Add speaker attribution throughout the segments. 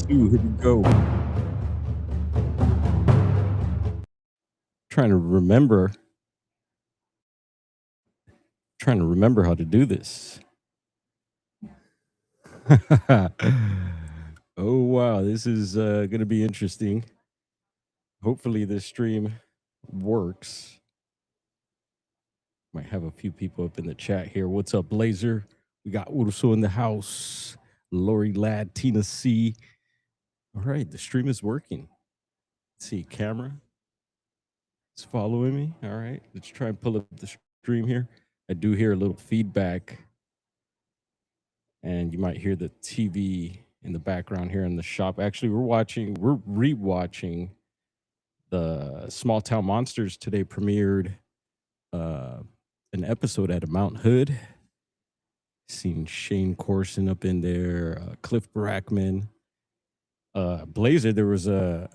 Speaker 1: 2, here we go. Trying to remember trying to remember how to do this. Oh, wow, this is, gonna be interesting. Hopefully, this stream works. Might have a few people up in the chat here. What's up, Blazer? We got Urso in the house, Lori Ladd, Tina C. Alright, the stream is working. Let's see, camera is following me. Alright, let's try and pull up the stream here. I do hear a little feedback, and you might hear the TV in the background here in the shop. Actually, we're rewatching the Small Town Monsters today. Premiered uh, an episode at a Mount Hood. Seen Shane Corson up in there, Cliff Brackman, Blazer. There was an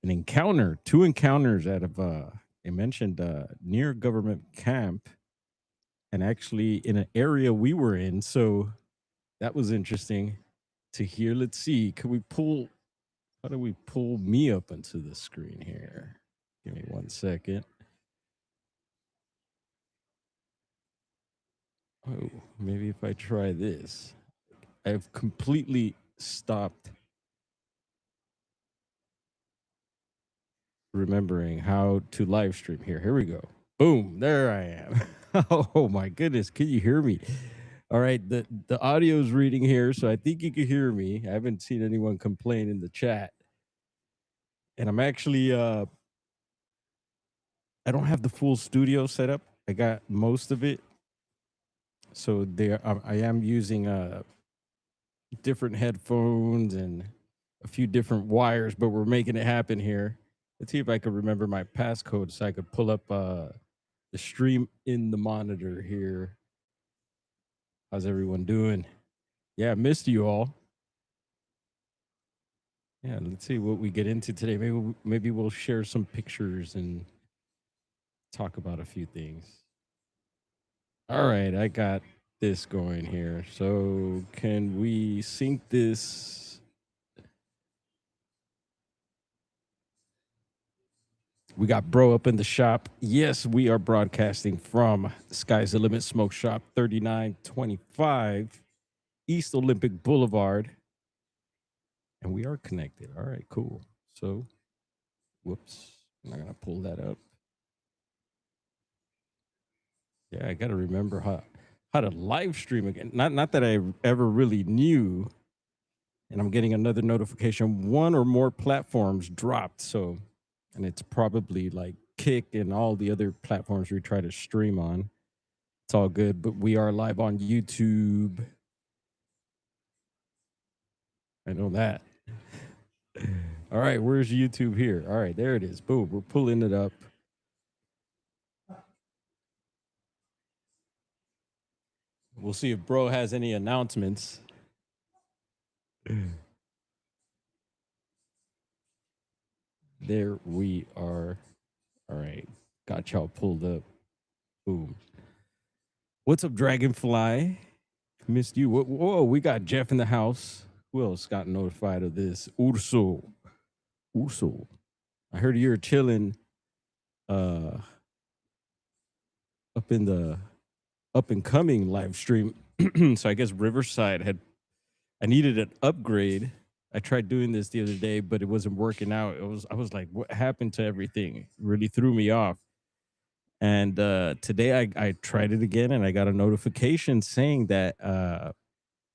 Speaker 1: encounter, two encounters out of they mentioned near government camp, and actually in an area we were in. So that was interesting to hear. Let's see, can we pull? How do we pull me up onto the screen here? Give me 1 second. Oh, maybe if I try this. I've completely stopped remembering how to live stream here. Here we go. Boom, there I am. Oh my goodness, can you hear me? All right, the audio is reading here, so I think you can hear me. I haven't seen anyone complain in the chat. And I'm actually I don't have the full studio set up. I got most of it. So there I am using different headphones and a few different wires, but we're making it happen here. Let's see if I can remember my passcode so I could pull up the stream in the monitor here. How's everyone doing? Yeah, I missed you all. Yeah, let's see what we get into today. Maybe we'll share some pictures and talk about a few things. All right, I got this going here. So can we sync this? We got bro up in the shop. Yes, we are broadcasting from Sky's the Limit Smoke Shop, 3925 East Olympic Boulevard. And we are connected. All right, cool. So, whoops, I'm not gonna pull that up. Yeah, I gotta remember how to live stream again. Not that I ever really knew. And I'm getting another notification. One or more platforms dropped. So, and it's probably like Kick and all the other platforms we try to stream on. It's all good, but we are live on YouTube. I know that. All right, where's YouTube here? All right, there it is. Boom, we're pulling it up. We'll see if bro has any announcements. There we are. All right, got y'all pulled up. Boom. What's up, Dragonfly? Missed you. Whoa, we got Jeff in the house. Who else got notified of this? Urso. I heard you're chilling up in the up and coming live stream. So I guess Riverside I needed an upgrade. I tried doing this the other day, but it wasn't working out. I was like, what happened to everything? It really threw me off. And today I tried it again, and I got a notification saying that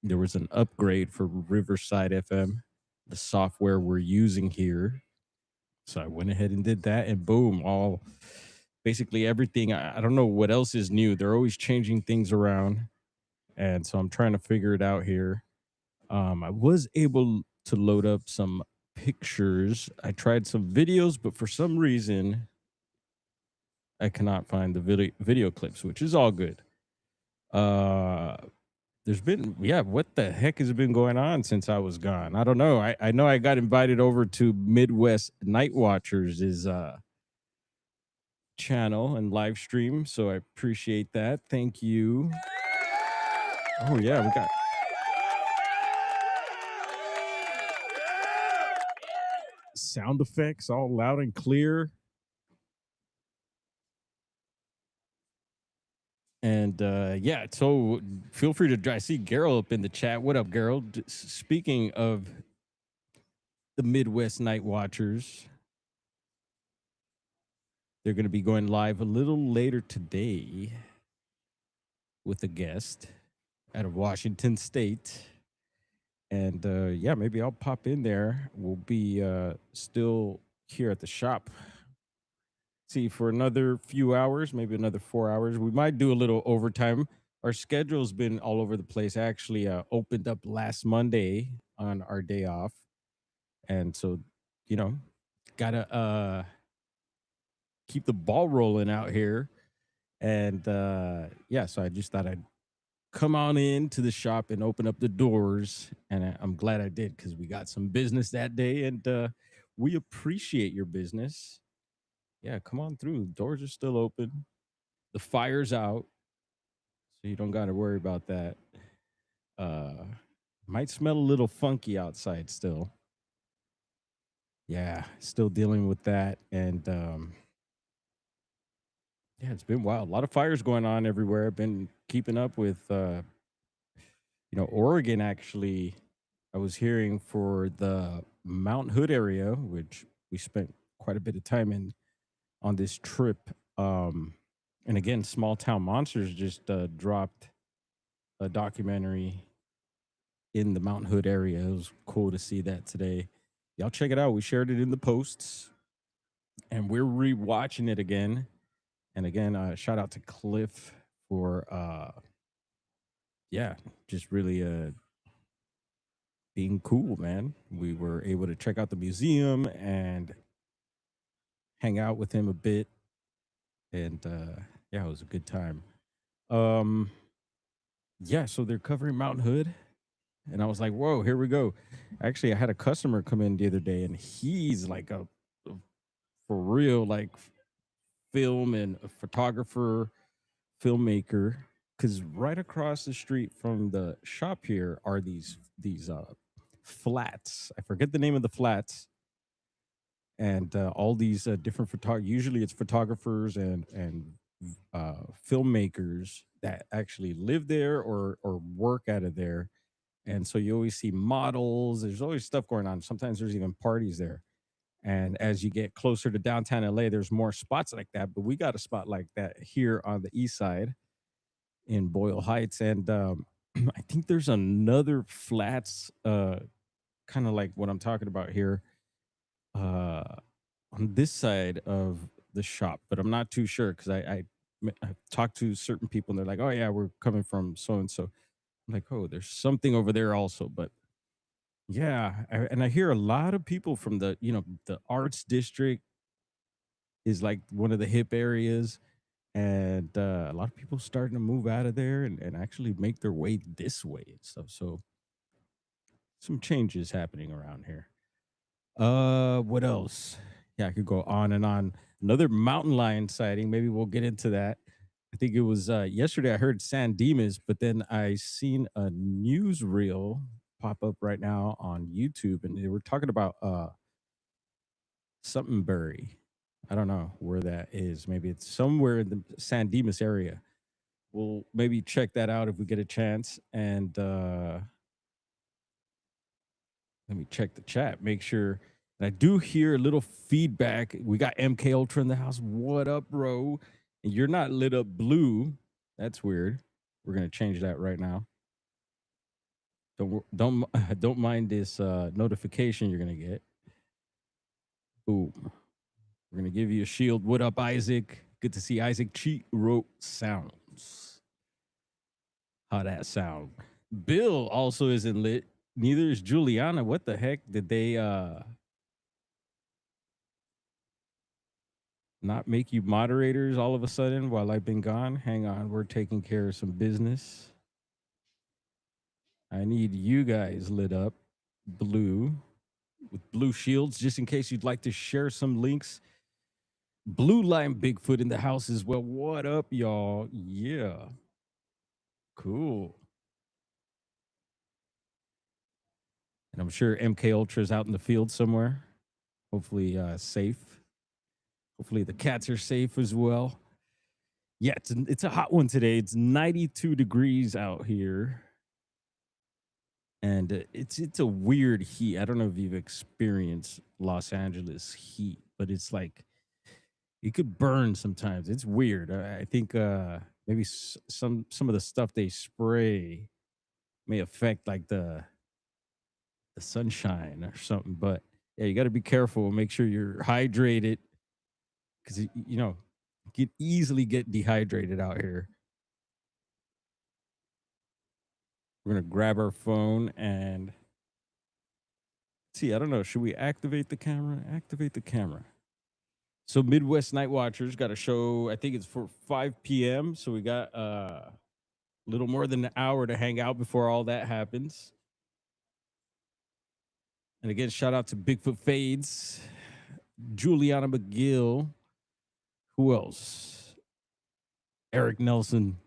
Speaker 1: there was an upgrade for Riverside FM, the software we're using here. So I went ahead and did that, and boom, all basically everything. I don't know what else is new. They're always changing things around, and so I'm trying to figure it out here. I was able to load up some pictures. I tried some videos, but for some reason, I cannot find the video clips, which is all good. There's been, yeah, what the heck has been going on since I was gone? I don't know. I know I got invited over to Midwest Night Watchers' channel and live stream, so I appreciate that. Thank you. Oh yeah, we got sound effects all loud and clear. And yeah, so feel free to. I see Gerald up in the chat. What up, Gerald? Speaking of the Midwest Night Watchers, they're going to be going live a little later today with a guest out of Washington State. And yeah, maybe I'll pop in there. We'll be still here at the shop. See, for another few hours, maybe another 4 hours. We might do a little overtime. Our schedule's been all over the place. I actually opened up last Monday on our day off. And so, you know, gotta keep the ball rolling out here. And yeah, so I just thought I'd come on in to the shop and open up the doors. And I'm glad I did because we got some business that day. And we appreciate your business. Yeah, come on through. Doors are still open. The fire's out. So you don't got to worry about that. Uh, might smell a little funky outside still. Yeah, still dealing with that. And yeah, it's been wild. A lot of fires going on everywhere. I've been keeping up with, Oregon actually. I was hearing for the Mount Hood area, which we spent quite a bit of time in on this trip. And again, Small Town Monsters just dropped a documentary in the Mount Hood area. It was cool to see that today. Y'all check it out. We shared it in the posts, and we're rewatching it again. And again, shout out to Cliff for yeah, just really being cool, man. We were able to check out the museum and hang out with him a bit, and yeah, it was a good time. Um, yeah, so they're covering Mount Hood, and I was like, "Whoa, here we go!" Actually, I had a customer come in the other day, and he's like a for real like film and a photographer, filmmaker. Because right across the street from the shop here are these flats. I forget the name of the flats, and all these different usually it's photographers and filmmakers that actually live there or work out of there. And so you always see models. There's always stuff going on. Sometimes there's even parties there. And as you get closer to downtown LA, there's more spots like that. But we got a spot like that here on the east side in Boyle Heights. And I think there's another flats, kind of like what I'm talking about here, uh, on this side of the shop. But I'm not too sure because I've talked to certain people and they're like, oh, yeah, we're coming from so and so. I'm like, oh, there's something over there also. But yeah, and I hear a lot of people from the arts district is like one of the hip areas, and a lot of people starting to move out of there and actually make their way this way and stuff. So some changes happening around here. What else? Yeah, I could go on and on. Another mountain lion sighting. Maybe we'll get into that. I think it was yesterday. I heard San Dimas, but then I seen a newsreel pop up right now on YouTube, and they were talking about something Bury. I don't know where that is. Maybe it's somewhere in the San Dimas area. We'll maybe check that out if we get a chance. And let me check the chat, make sure. And I do hear a little feedback. We got MK Ultra in the house. What up, bro? And you're not lit up blue. That's weird. We're gonna change that right now. Don't mind this notification you're gonna get. Boom. We're gonna give you a shield. What up, Isaac? Good to see Isaac. Cheat wrote sounds. How that sound? Bill also isn't lit. Neither is Juliana. What the heck? Did they not make you moderators all of a sudden while I've been gone? Hang on, we're taking care of some business. I need you guys lit up blue with blue shields just in case you'd like to share some links. Blue Line Bigfoot in the house as well. What up, y'all? Yeah. Cool. And I'm sure MK Ultra is out in the field somewhere. Hopefully, safe. Hopefully, the cats are safe as well. Yeah, it's a hot one today. It's 92 degrees out here, and it's a weird heat. I don't know if you've experienced Los Angeles heat, but it's like it could burn sometimes. It's weird. I think maybe some of the stuff they spray may affect like the sunshine or something. But yeah, you got to be careful. Make sure you're hydrated because you can easily get dehydrated out here. We're gonna grab our phone and see. I don't know. Should we activate the camera? Activate the camera. So Midwest Night Watchers got a show. I think it's for 5 p.m. So we got a little more than an hour to hang out before all that happens. And again, shout out to Bigfoot Fades, Juliana McGill. Who else? Eric Nelson.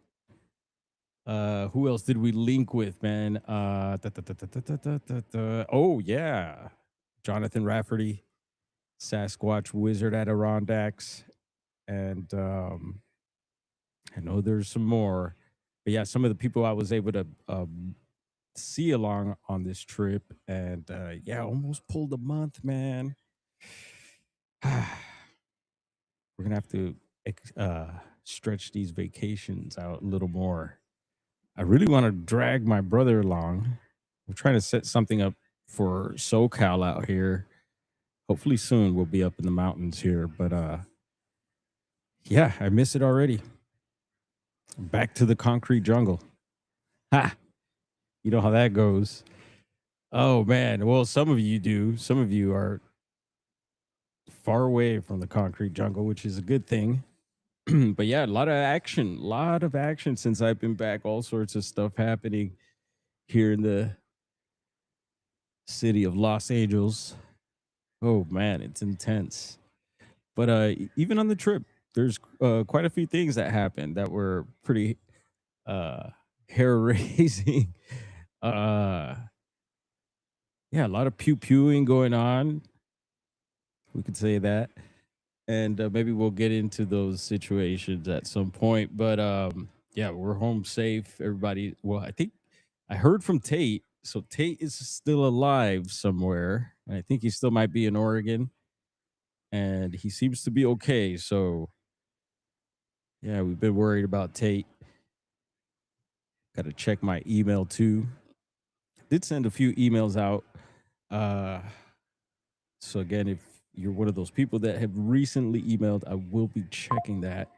Speaker 1: Who else did we link with, man? Oh yeah, Jonathan Rafferty, Sasquatch Wizard Adirondacks, and I know there's some more, but yeah, some of the people I was able to see along on this trip, and yeah, almost pulled a month, man. We're gonna have to stretch these vacations out a little more. I really want to drag my brother along. We're trying to set something up for SoCal out here. Hopefully soon we'll be up in the mountains here. But yeah, I miss it already. Back to the concrete jungle. Ha! You know how that goes. Oh man. Well, some of you do. Some of you are far away from the concrete jungle, which is a good thing. But yeah, a lot of action since I've been back. All sorts of stuff happening here in the city of Los Angeles. Oh man, it's intense. But even on the trip, there's quite a few things that happened that were pretty uh, hair raising. uh, yeah, a lot of pew pewing going on. We could say that, and maybe we'll get into those situations at some point. But yeah, we're home safe. Everybody. Well, I think I heard from Tate. So Tate is still alive somewhere. And I think he still might be in Oregon, and he seems to be okay. So yeah, we've been worried about Tate. Got to check my email too. Did send a few emails out. Uh, so again, if you're one of those people that have recently emailed, I will be checking that.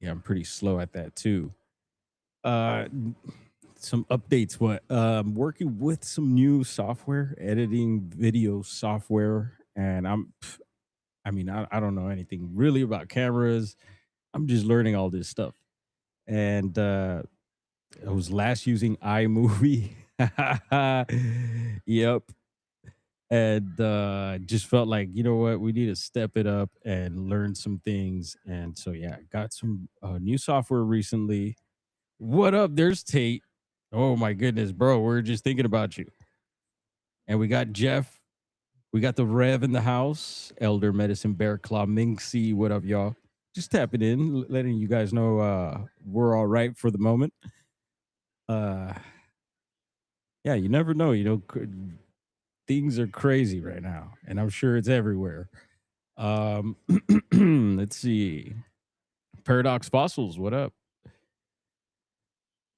Speaker 1: Yeah, I'm pretty slow at that too. Uh, some updates. What? Working with some new software, editing video software, and I mean, I don't know anything really about cameras. I'm just learning all this stuff, and I was last using iMovie. Yep. And just felt like, you know what, we need to step it up and learn some things. And so, yeah, got some new software recently. What up? There's Tate. Oh, my goodness, bro. We're just thinking about you. And we got Jeff. We got the Rev in the house. Elder Medicine Bear Claw Minxie. What up, y'all? Just tapping in, letting you guys know we're all right for the moment. Uh, yeah, you never know. Things are crazy right now, and I'm sure it's everywhere. Um, let's see. Paradox Fossils, what up?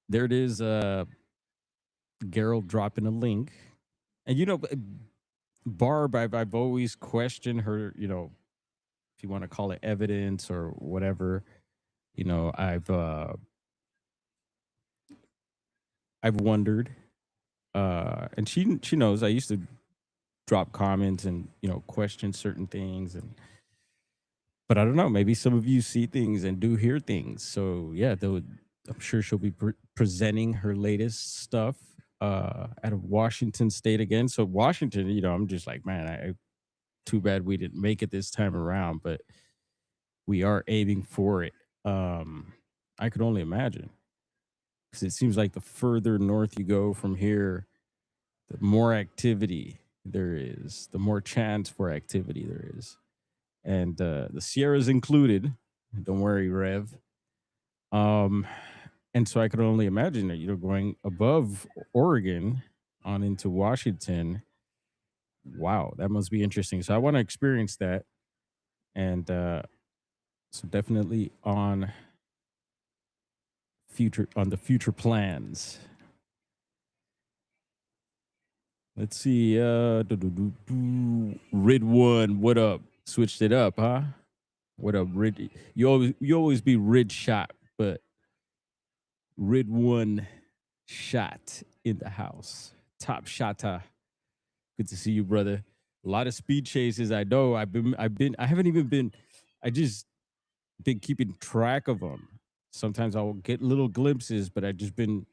Speaker 1: There it is. Gerald dropping a link, and Barb, I've always questioned her. If you want to call it evidence or whatever, I've wondered, and she knows I used to drop comments and question certain things, and but I don't know. Maybe some of you see things and do hear things. So yeah, I'm sure she'll be presenting her latest stuff out of Washington State again. So Washington, I'm just like, man, too bad we didn't make it this time around, but we are aiming for it. I could only imagine because it seems like the further north you go from here, the more activity there is, the more chance for activity there is. And the Sierras included. Don't worry, Rev. Um, and so I could only imagine that, going above Oregon on into Washington. Wow, that must be interesting. So I want to experience that. And so definitely on the future plans. Let's see. Rid one, what up? Switched it up, huh? What up, Rid? You always be Rid shot, but Rid one shot in the house. Top shotta. Good to see you, brother. A lot of speed chases. I know. I haven't even been. I just been keeping track of them. Sometimes I'll get little glimpses, but I just been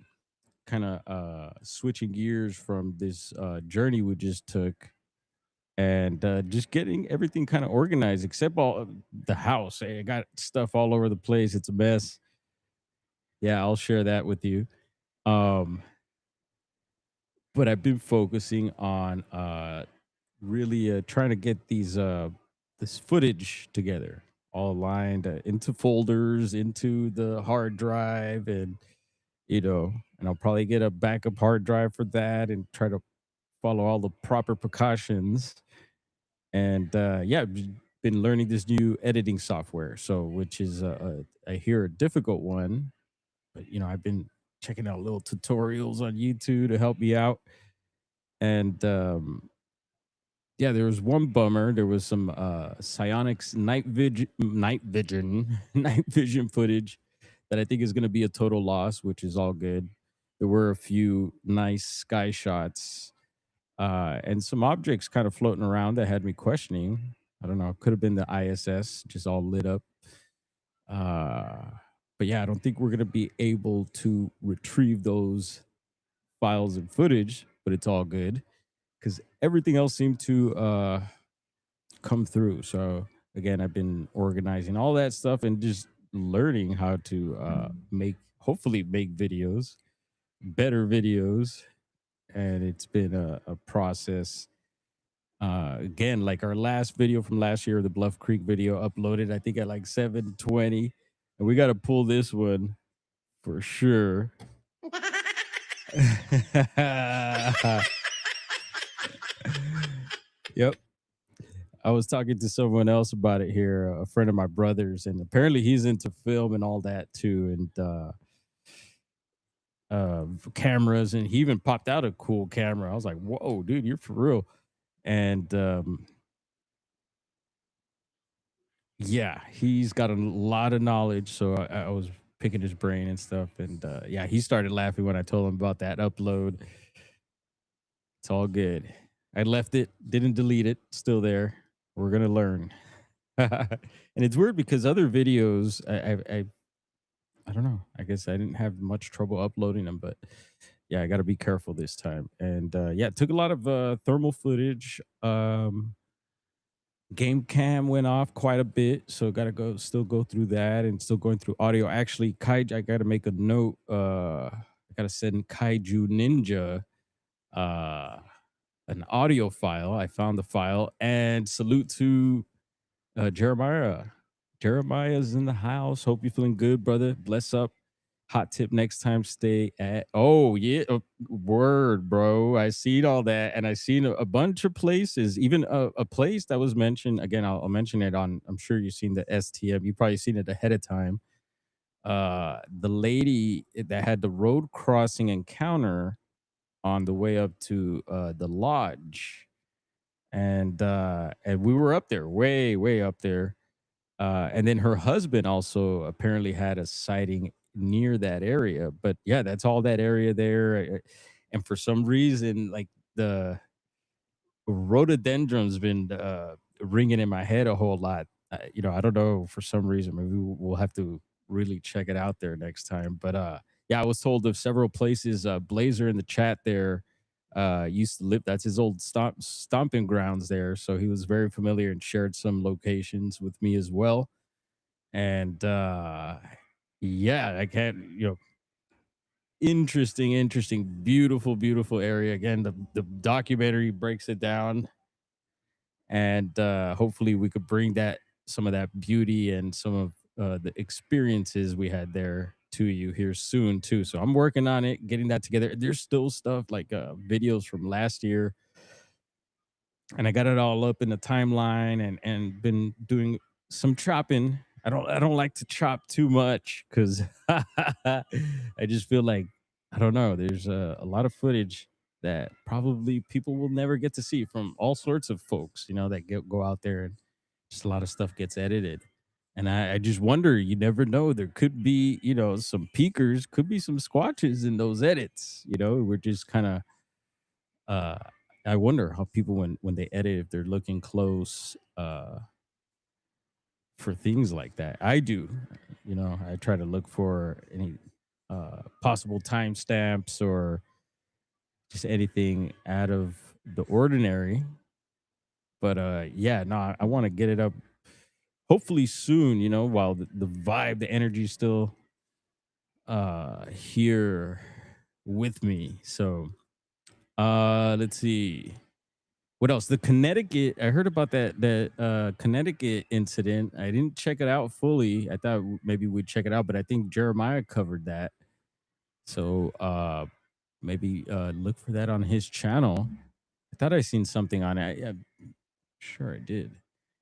Speaker 1: kind of switching gears from this journey we just took, and just getting everything kind of organized, except all of the house. I got stuff all over the place. It's a mess. Yeah, I'll share that with you. Um, but I've been focusing on really trying to get this footage together, all aligned into folders, into the hard drive, and I'll probably get a backup hard drive for that and try to follow all the proper precautions. And yeah, I've been learning this new editing software, so which is I hear a difficult one, but I've been checking out little tutorials on YouTube to help me out. And yeah, there was one bummer. There was some psionics night vision night vision footage that I think is going to be a total loss, which is all good. There were a few nice sky shots, and some objects kind of floating around that had me questioning. I don't know. It could have been the ISS just all lit up. Uh, but yeah, I don't think we're going to be able to retrieve those files and footage, but it's all good because everything else seemed to come through. So again, I've been organizing all that stuff and just learning how to hopefully make videos, better videos. And it's been a process. Again, like our last video from last year, the Bluff Creek video uploaded, I think at like 7:20, and we got to pull this one for sure. Yep. I was talking to someone else about it here, a friend of my brother's, and apparently he's into film and all that too, and cameras, and he even popped out a cool camera. I was like, "Whoa, dude, you're for real!" And yeah, he's got a lot of knowledge, so I was picking his brain and stuff, and yeah, he started laughing when I told him about that upload. It's all good. I left it, didn't delete it, still there. We're gonna learn. And it's weird because other videos, I don't know. I guess I didn't have much trouble uploading them, but yeah, I got to be careful this time. And yeah, it took a lot of thermal footage. Game cam went off quite a bit, so got to still go through that, and still going through audio. Actually, Kaiju, I got to make a note. I got to send Kaiju Ninja uh, an audio file. I found the file, and salute to Jeremiah. Jeremiah's in the house. Hope you're feeling good, brother. Bless up. Hot tip next time, stay at. Oh, yeah. Word, bro. I seen all that. And I seen a bunch of places, even a place that was mentioned. Again, I'll mention it on, I'm sure you've seen the STM. You probably seen it ahead of time. The lady that had the road crossing encounter on the way up to the lodge. And we were up there, way up there, and then her husband also apparently had a sighting near that area. But yeah, that's all that area there. And for some reason, like the rhododendron's been ringing in my head a whole lot. I don't know, for some reason. Maybe we'll have to really check it out there next time. But yeah, I was told of several places. Blazer in the chat there used to live. That's his old stomping grounds there. So he was very familiar and shared some locations with me as well. And yeah, I can't, Interesting, beautiful, beautiful area. Again, the documentary breaks it down, and hopefully we could bring that some of that beauty and some of the experiences we had there to you here soon too. So I'm working on it, getting that together. There's still stuff like videos from last year, and I got it all up in the timeline, and been doing some chopping. I don't like to chop too much because I just feel like I don't know. There's a lot of footage that probably people will never get to see from all sorts of folks, that go out there, and just a lot of stuff gets edited. And I just wonder, you never know. There could be, some peekers, could be some squatches in those edits. We're just kind of uh I wonder how people when they edit if they're looking close for things like that. I do. I try to look for any possible timestamps or just anything out of the ordinary. But yeah, no, I want to get it up hopefully soon, while the vibe, the energy is still here with me. So let's see. What else? The Connecticut. I heard about that Connecticut incident. I didn't check it out fully. I thought maybe we'd check it out, but I think Jeremiah covered that. So maybe look for that on his channel. I thought I seen something on it. I'm sure I did.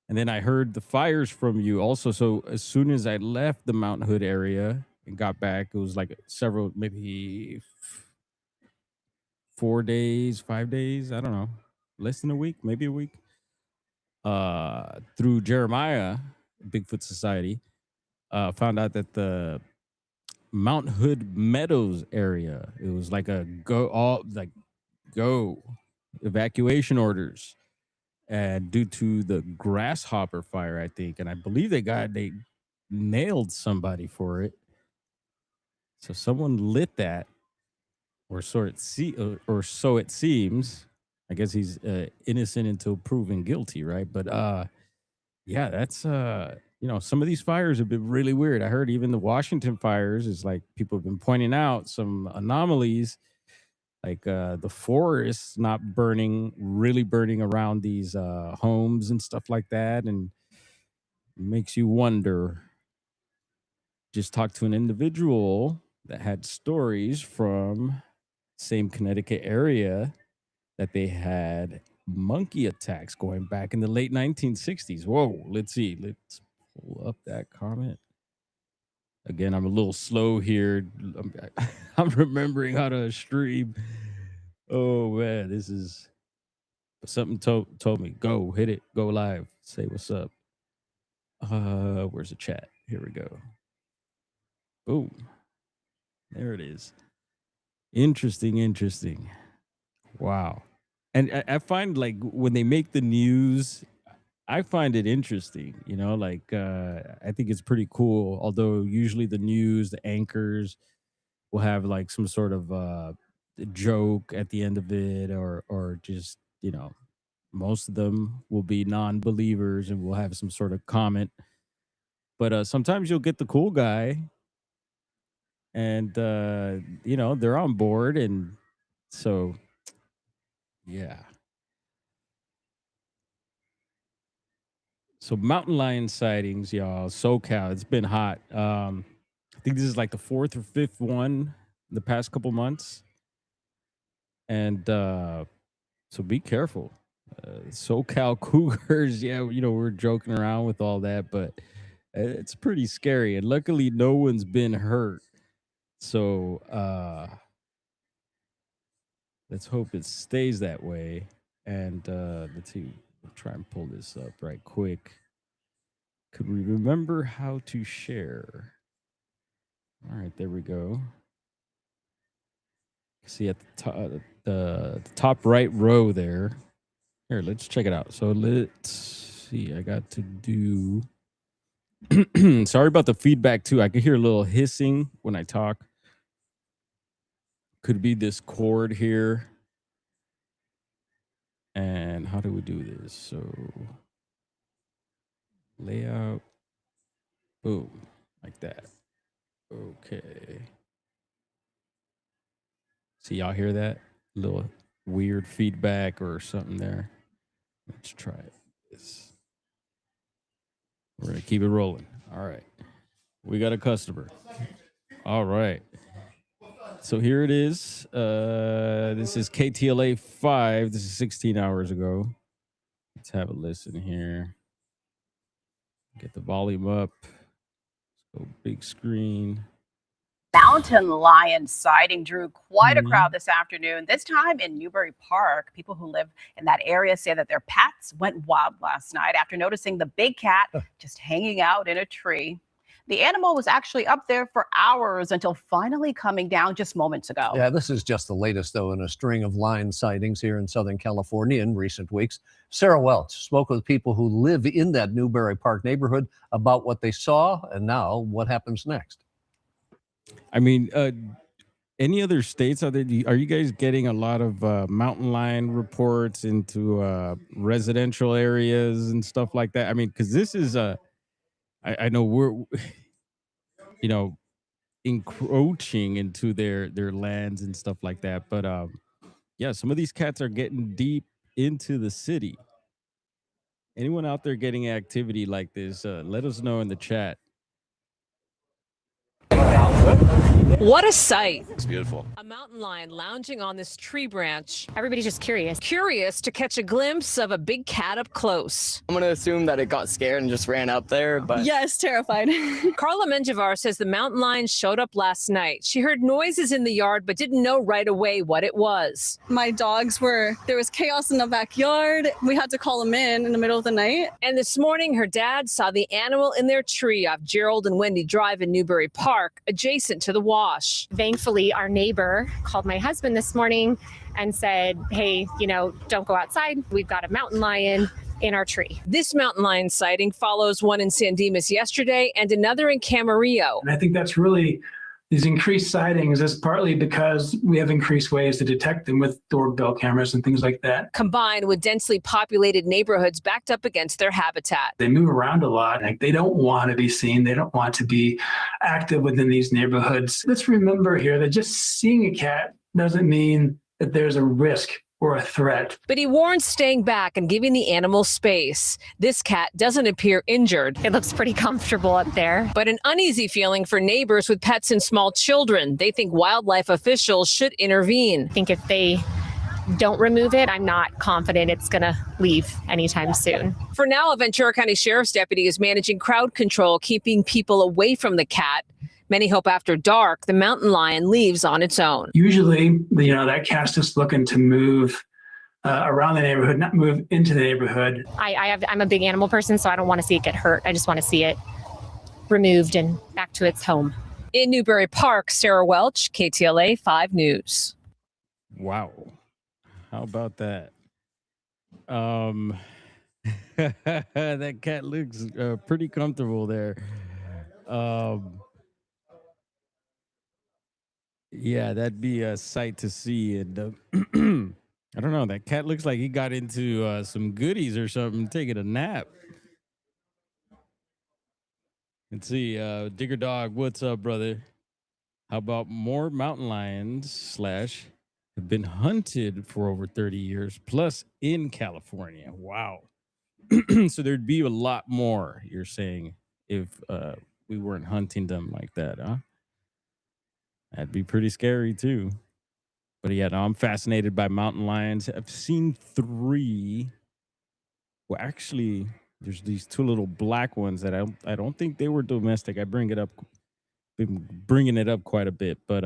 Speaker 1: And then I heard the fires from you also. So as soon as I left the Mount Hood area and got back, it was like several, maybe 4 days, 5 days. I don't know, less than a week, maybe a week. Through Jeremiah, Bigfoot Society, found out that the Mount Hood Meadows area, it was like a go evacuation orders, and due to the grasshopper fire, I think, and I believe they nailed somebody for it. So someone lit that, or so it seems. I guess he's innocent until proven guilty, right? But yeah, that's some of these fires have been really weird. I heard even the Washington fires is like people have been pointing out some anomalies, like the forests not really burning around these homes and stuff like that, and makes you wonder. Just talked to an individual that had stories from same Connecticut area that they had monkey attacks going back in the late 1960s. Whoa, let's see. Let's pull up that comment. Again, I'm a little slow here. I'm remembering how to stream. Oh man, this is something told me go hit it, go live, say what's up. Where's the chat? Here we go. Boom, there it is. Interesting. Wow. And I find like when they make the news, I find it interesting, like I think it's pretty cool. Although usually the news, the anchors will have like some sort of joke at the end of it, or just, most of them will be non-believers and will have some sort of comment. But sometimes you'll get the cool guy, and they're on board, and so yeah. So mountain lion sightings, y'all. SoCal, it's been hot. I think this is like the fourth or fifth one in the past couple months, and so be careful. SoCal cougars, yeah, we're joking around with all that, but it's pretty scary. And luckily, no one's been hurt. So let's hope it stays that way. And let's see, I'll try and pull this up right quick. Could we remember how to share? All right, there we go. See at the top right row there. Here, let's check it out. So let's see. I got to do. Sorry about the feedback too. I could hear a little hissing when I talk. Could be this cord here. And how do we do this? So layout. Boom, like that. Okay. See, y'all hear that little weird feedback or something there? Let's try this. We're gonna keep it rolling. All right, we got a customer. All right. So here it is. This is KTLA 5. This is 16 hours ago. Let's have a listen here. Get the volume up. Let's go big screen.
Speaker 2: Mountain lion sighting drew quite a crowd this afternoon, this time in Newbury Park. People who live in that area say that their pets went wild last night after noticing the big cat just hanging out in a tree. The animal was actually up there for hours until finally coming down just moments ago.
Speaker 3: Yeah, this is just the latest, though, in a string of lion sightings here in Southern California in recent weeks. Sarah Welch spoke with people who live in that Newbury Park neighborhood about what they saw and now what happens next.
Speaker 1: I mean, any other states are you guys getting a lot of mountain lion reports into residential areas and stuff like that? I mean, because this is I know we're you know encroaching into their lands and stuff like that, but yeah, some of these cats are getting deep into the city. Anyone out there getting activity like this, let us know in the chat.
Speaker 4: What a sight.
Speaker 5: It's beautiful.
Speaker 4: A mountain lion lounging on this tree branch.
Speaker 6: Everybody's just curious.
Speaker 4: Curious to catch a glimpse of a big cat up close.
Speaker 5: I'm gonna assume that it got scared and just ran up there, but
Speaker 6: Yes, terrified.
Speaker 4: Carla Menjivar says the mountain lion showed up last night. She heard noises in the yard but didn't know right away what it was.
Speaker 6: My dogs there was chaos in the backyard. We had to call them in the middle of the night.
Speaker 4: And this morning, her dad saw the animal in their tree off Gerald and Wendy Drive in Newbury Park, adjacent to the wash.
Speaker 7: Thankfully, our neighbor called my husband this morning and said, hey, don't go outside. We've got a mountain lion in our tree.
Speaker 4: This mountain lion sighting follows one in San Dimas yesterday and another in Camarillo.
Speaker 8: And I think that's really these increased sightings is partly because we have increased ways to detect them with doorbell cameras and things like that.
Speaker 4: Combined with densely populated neighborhoods backed up against their habitat.
Speaker 8: They move around a lot. Like they don't want to be seen. They don't want to be active within these neighborhoods. Let's remember here that just seeing a cat doesn't mean that there's a risk or a threat.
Speaker 4: But he warns staying back and giving the animal space. This cat doesn't appear injured.
Speaker 7: It looks pretty comfortable up there.
Speaker 4: But an uneasy feeling for neighbors with pets and small children. They think wildlife officials should intervene.
Speaker 7: I think if they don't remove it, I'm not confident it's going to leave anytime soon.
Speaker 4: For now, a Ventura County Sheriff's deputy is managing crowd control, keeping people away from the cat. Many hope after dark, the mountain lion leaves on its own.
Speaker 8: Usually, that cat's just looking to move around the neighborhood, not move into the neighborhood.
Speaker 7: I'm a big animal person, so I don't want to see it get hurt. I just want to see it removed and back to its home.
Speaker 4: In Newbury Park, Sarah Welch, KTLA 5 News.
Speaker 1: Wow. How about that? That cat looks pretty comfortable there. Yeah, that'd be a sight to see. And I don't know, that cat looks like he got into some goodies or something, taking a nap. Let's see, Digger Dog, what's up, brother? How about more mountain lions / have been hunted for over 30 years plus in California? Wow. So there'd be a lot more, you're saying, if we weren't hunting them like that, huh? That'd be pretty scary too. But yeah, no, I'm fascinated by mountain lions. I've seen 3. Well, actually, there's these 2 little black ones that I don't think they were domestic. Been bringing it up quite a bit, but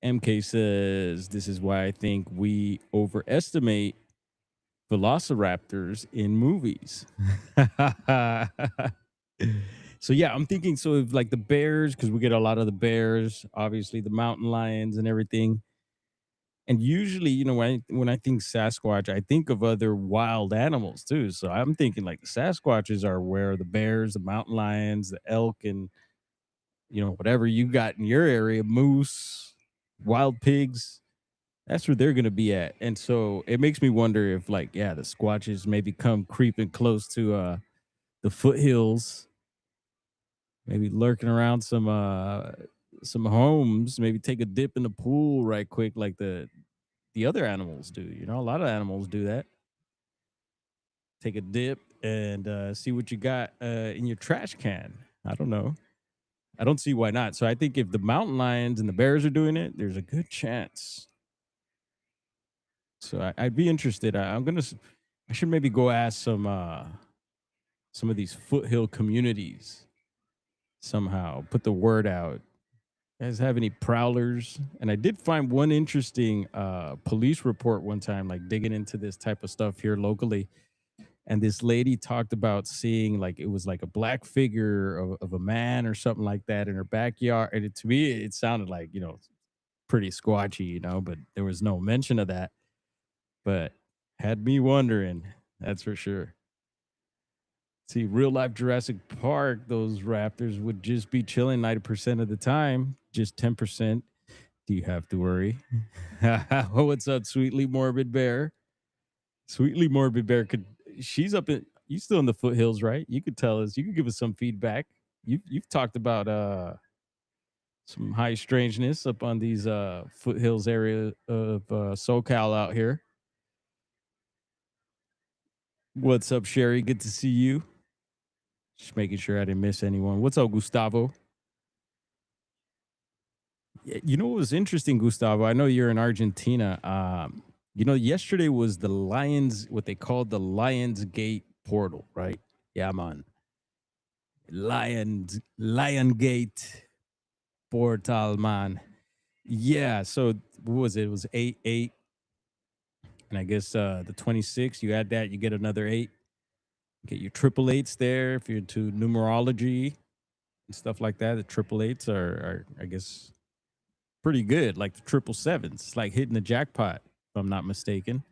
Speaker 1: MK says this is why I think we overestimate velociraptors in movies. So yeah, I'm thinking, so if like the bears, because we get a lot of the bears, obviously the mountain lions and everything. And usually, when I think Sasquatch, I think of other wild animals too. So I'm thinking like the Sasquatches are where the bears, the mountain lions, the elk, and whatever you got in your area, moose, wild pigs, that's where they're going to be at. And so it makes me wonder if the Squatches maybe come creeping close to the foothills, maybe lurking around some some homes, maybe take a dip in the pool right quick, like the other animals do. You know, a lot of animals do that. Take a dip and see what you got in your trash can. I don't know. I don't see why not. So I think if the mountain lions and the bears are doing it, there's a good chance. So I'd be interested. I should maybe go ask some of these foothill communities somehow. Put the word out. You guys have any prowlers? And I did find one interesting police report one time, like digging into this type of stuff here locally. And this lady talked about seeing like it was like a black figure of a man or something like that in her backyard. And to me, it sounded like, you know, pretty squatchy, you know, but there was no mention of that. But had me wondering, that's for sure. See, real life Jurassic Park, those raptors would just be chilling 90% of the time, just 10%. Do you have to worry? What's up, Sweetly Morbid Bear? Sweetly Morbid Bear she's up in, you still in the foothills, right? You could tell us, you could give us some feedback. You've talked about some high strangeness up on these foothills area of SoCal out here. What's up, Sherry? Good to see you. Just making sure I didn't miss anyone. What's up, Gustavo? You know what was interesting, Gustavo? I know you're in Argentina. You know, yesterday was the what they called the Lions Gate portal, right? Yeah, man. Lion Gate portal, man. Yeah, so what was it? It was 8-8. And I guess the 26th, you add that, you get another 8. Get your triple eights there if you're into numerology and stuff like that. The triple eights are I guess, pretty good, like the triple sevens. It's like hitting the jackpot, if I'm not mistaken.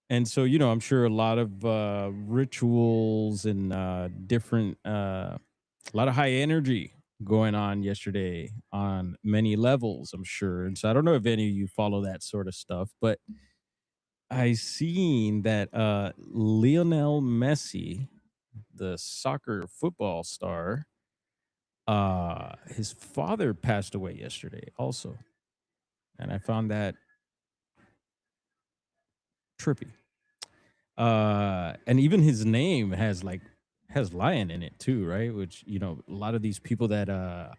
Speaker 1: And so, you know, I'm sure a lot of rituals and different, a lot of high energy going on yesterday on many levels, I'm sure. And so I don't know if any of you follow that sort of stuff, but I seen that Lionel Messi, the soccer football star, his father passed away yesterday also. And I found that trippy. And even his name has lion in it too, right? Which, you know, a lot of these people that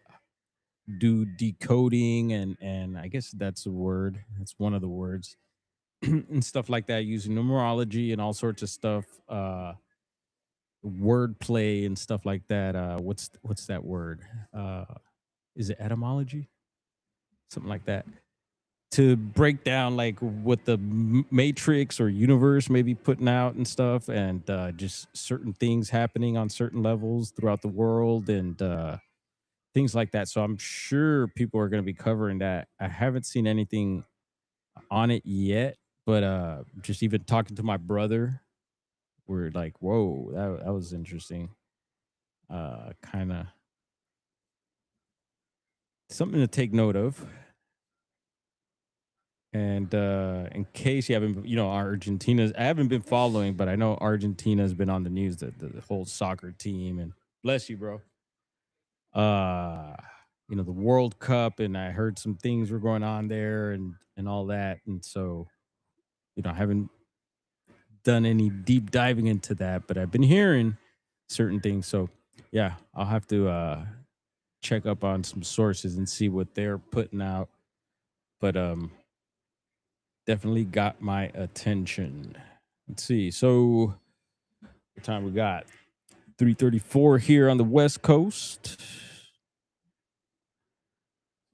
Speaker 1: do decoding and I guess that's a word. That's one of the words and stuff like that, using numerology and all sorts of stuff, wordplay and stuff like that. What's that word? Is it etymology? Something like that. To break down like what the matrix or universe may be putting out and stuff, and just certain things happening on certain levels throughout the world and things like that. So I'm sure people are going to be covering that. I haven't seen anything on it yet, but just even talking to my brother, we're like, whoa, that was interesting. Kind of something to take note of. And in case you haven't, you know, Argentina's, I haven't been following, but I know Argentina's been on the news, the whole soccer team, and bless you, bro. You know, the World Cup, and I heard some things were going on there and all that. And so, you know, I haven't done any deep diving into that, but I've been hearing certain things. So yeah, I'll have to check up on some sources and see what they're putting out. But definitely got my attention. Let's see. So what time we got? 3:34 here on the West Coast.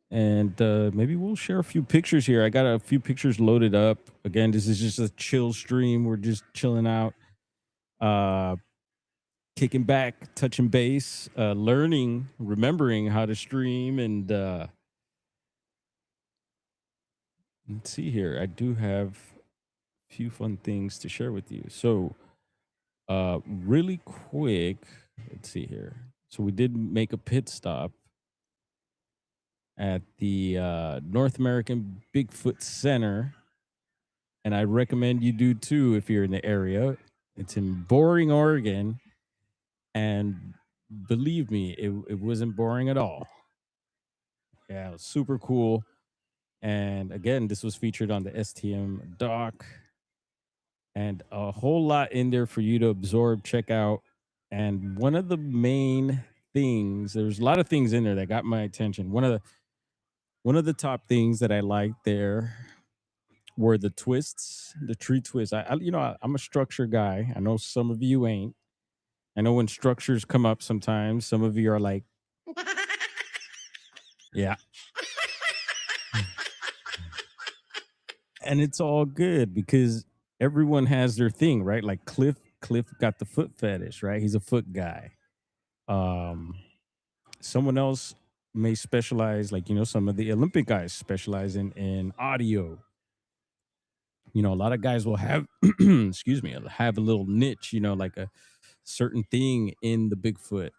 Speaker 1: And maybe we'll share a few pictures here. I got a few pictures loaded up. Again, this is just a chill stream. We're just chilling out, kicking back, touching base, learning, remembering how to stream. And let's see here. I do have a few fun things to share with you. So really quick, let's see here. So we did make a pit stop at the North American Bigfoot Center, and I recommend you do too if you're in the area. It's in Boring, Oregon, and believe me, it wasn't boring at all. Yeah, it was super cool. And again, this was featured on the STM doc, and a whole lot in there for you to absorb, check out. And one of the main things, there's a lot of things in there that got my attention. One of the top things that I liked there were the twists, the tree twists. I'm a structure guy. I know some of you ain't. I know when structures come up sometimes, some of you are like, yeah. And it's all good because everyone has their thing, right? Like Cliff got the foot fetish, right? He's a foot guy. Um, Someone else may specialize, like, some of the Olympic guys specialize in audio. A lot of guys will have, excuse me, have a little niche, like a certain thing in the Bigfoot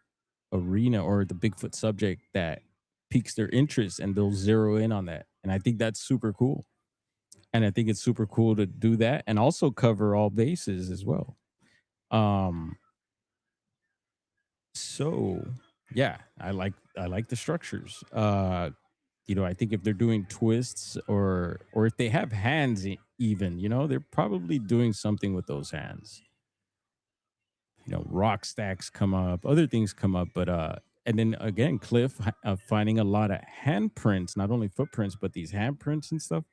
Speaker 1: arena or the Bigfoot subject that piques their interest, and they'll zero in on that. And I think that's super cool. And I think it's super cool to do that and also cover all bases as well. Um, so yeah, I like the structures. I think if they're doing twists or if they have hands even, they're probably doing something with those hands. Rock stacks come up, other things come up, but and then again, Cliff finding a lot of handprints, not only footprints, but these handprints and stuff.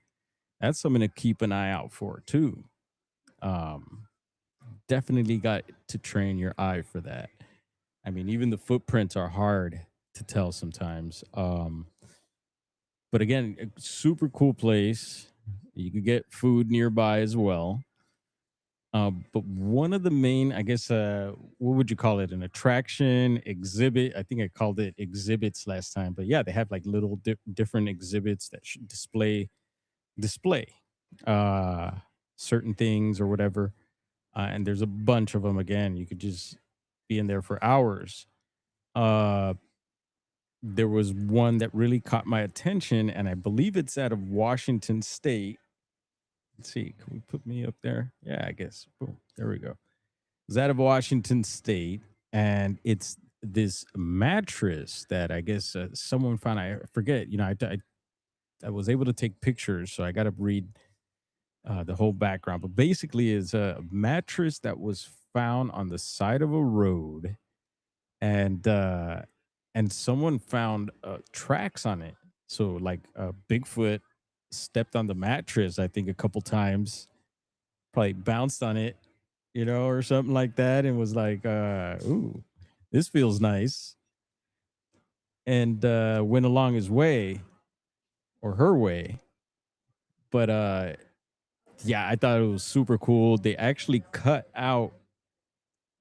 Speaker 1: That's something to keep an eye out for too. Um, Definitely got to train your eye for that. I mean, even the footprints are hard to tell sometimes. But again, a super cool place. You could get food nearby as well. But one of the main, I guess, what would you call it? An attraction exhibit. I think I called it exhibits last time. But yeah, they have like little different exhibits that should display uh, certain things or whatever. And there's a bunch of them. Again, you could just be in there for hours. Uh, there was one that really caught my attention, and I believe it's out of Washington State. Let's see, can we put me up there? Yeah, I guess. Boom, there we go. It's out of Washington State, and it's this mattress that I guess someone found. I forget. I was able to take pictures, so I got to read the whole background. But basically, is a mattress that was found on the side of a road, and someone found tracks on it. So like Bigfoot stepped on the mattress, I think, a couple times, probably bounced on it, or something like that, and was like, "Ooh, this feels nice," and went along his way or her way. But yeah, I thought it was super cool. They actually cut out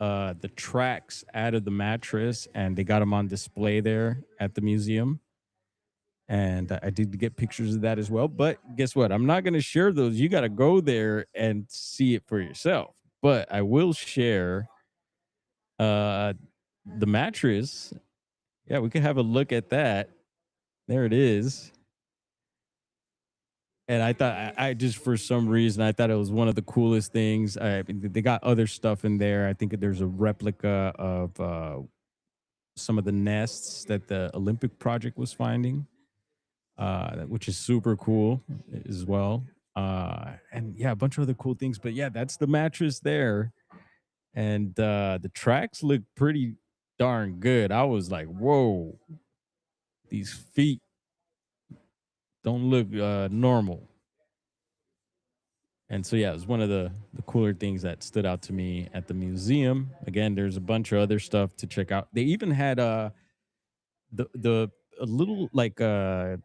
Speaker 1: the tracks out of the mattress, and they got them on display there at the museum. And I did get pictures of that as well. But guess what? I'm not going to share those. You got to go there and see it for yourself. But I will share uh, the mattress. Yeah, we can have a look at that. There it is. And I thought, I just, for some reason, I thought it was one of the coolest things. I mean, they got other stuff in there. I think there's a replica of some of the nests that the Olympic project was finding, which is super cool as well. And yeah, a bunch of other cool things. But yeah, that's the mattress there. And the tracks look pretty darn good. I was like, whoa, these feet don't look normal. And so yeah, it was one of the cooler things that stood out to me at the museum. Again, there's a bunch of other stuff to check out. They even had the a little like a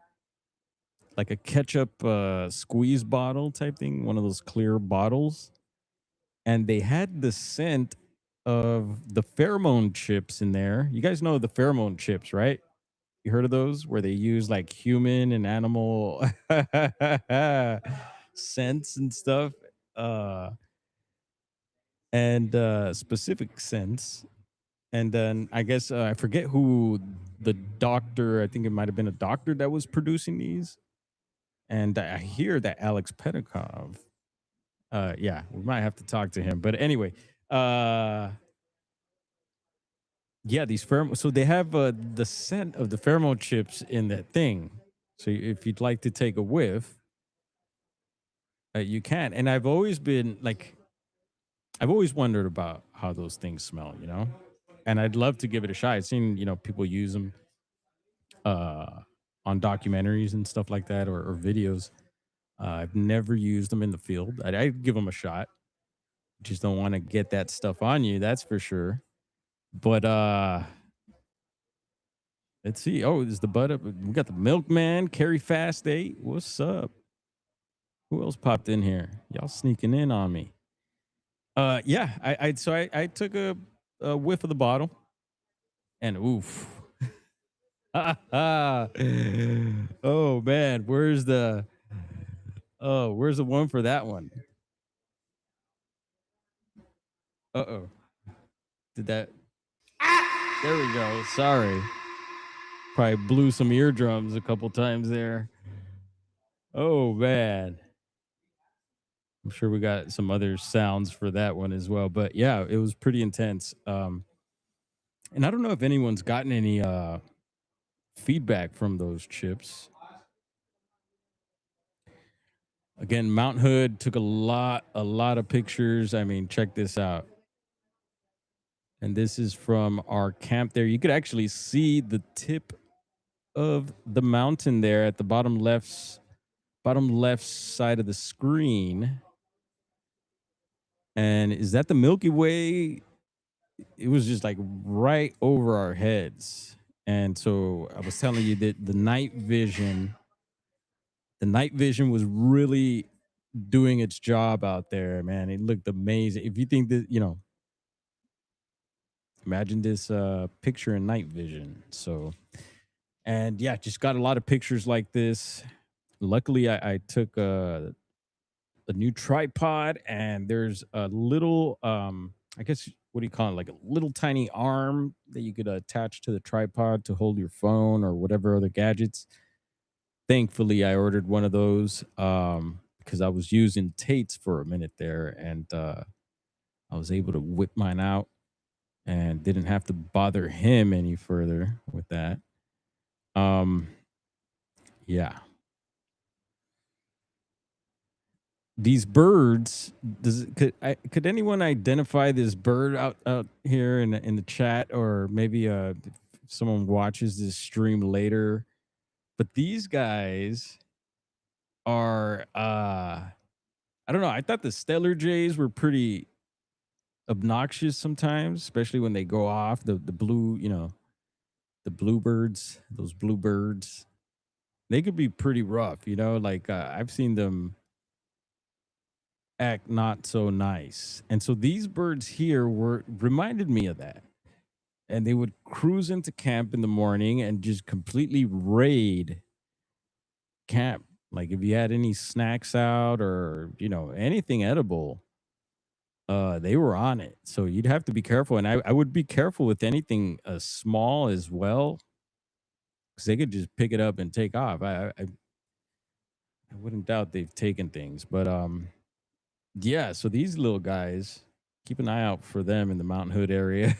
Speaker 1: ketchup squeeze bottle type thing, one of those clear bottles, and they had the scent of the pheromone chips in there. You guys know the pheromone chips, right? You heard of those where they use like human and animal scents and stuff, uh, and specific scents. And then I guess I forget who the doctor. I think it might have been a doctor that was producing these. And I hear that Alex Pedikov. Yeah, we might have to talk to him. But anyway, uh, yeah, these pheromone. So they have the scent of the pheromone chips in that thing, So if you'd like to take a whiff, you can. And I've always been like, I've always wondered about how those things smell, you know? And I'd love to give it a shot. I've seen, people use them uh, on documentaries and stuff like that, or videos. I've never used them in the field. I'd give them a shot. Just don't want to get that stuff on you, that's for sure. But let's see. Oh, is the butt up? We got the milkman, Carrie Fast 8. What's up? Who else popped in here? Y'all sneaking in on me. Yeah, I took a whiff of the bottle, and oof. Oh man, where's the one for that one? Uh-oh. Did that There we go. Sorry. Probably blew some eardrums a couple times there. Oh man. I'm sure we got some other sounds for that one as well. But yeah, it was pretty intense. And I don't know if anyone's gotten any feedback from those chips. Again, Mount Hood took a lot of pictures. I mean, check this out. And this is from our camp there. You could actually see the tip of the mountain there at the bottom left side of the screen. And is that the Milky Way? It was just like right over our heads. And so I was telling you that the night vision was really doing its job out there, man. It looked amazing. If you think that, imagine this picture in night vision. So, and yeah, just got a lot of pictures like this. Luckily, I took a new tripod, and there's a little, I guess, what do you call it? Like a little tiny arm that you could attach to the tripod to hold your phone or whatever other gadgets. Thankfully, I ordered one of those because I was using Tate's for a minute there, and I was able to whip mine out and didn't have to bother him any further with that. Yeah. These birds, could anyone identify this bird out here in the chat, or maybe if someone watches this stream later? But these guys are I don't know. I thought the Stellar Jays were pretty obnoxious sometimes, especially when they go off the blue, the bluebirds, those bluebirds. They could be pretty rough, like I've seen them act not so nice. And so these birds here reminded me of that. And they would cruise into camp in the morning and just completely raid camp. Like if you had any snacks out or, anything edible, they were on it. So you'd have to be careful. And I would be careful with anything small as well, because they could just pick it up and take off. I wouldn't doubt they've taken things, but yeah, so these little guys, keep an eye out for them in the Mount Hood area.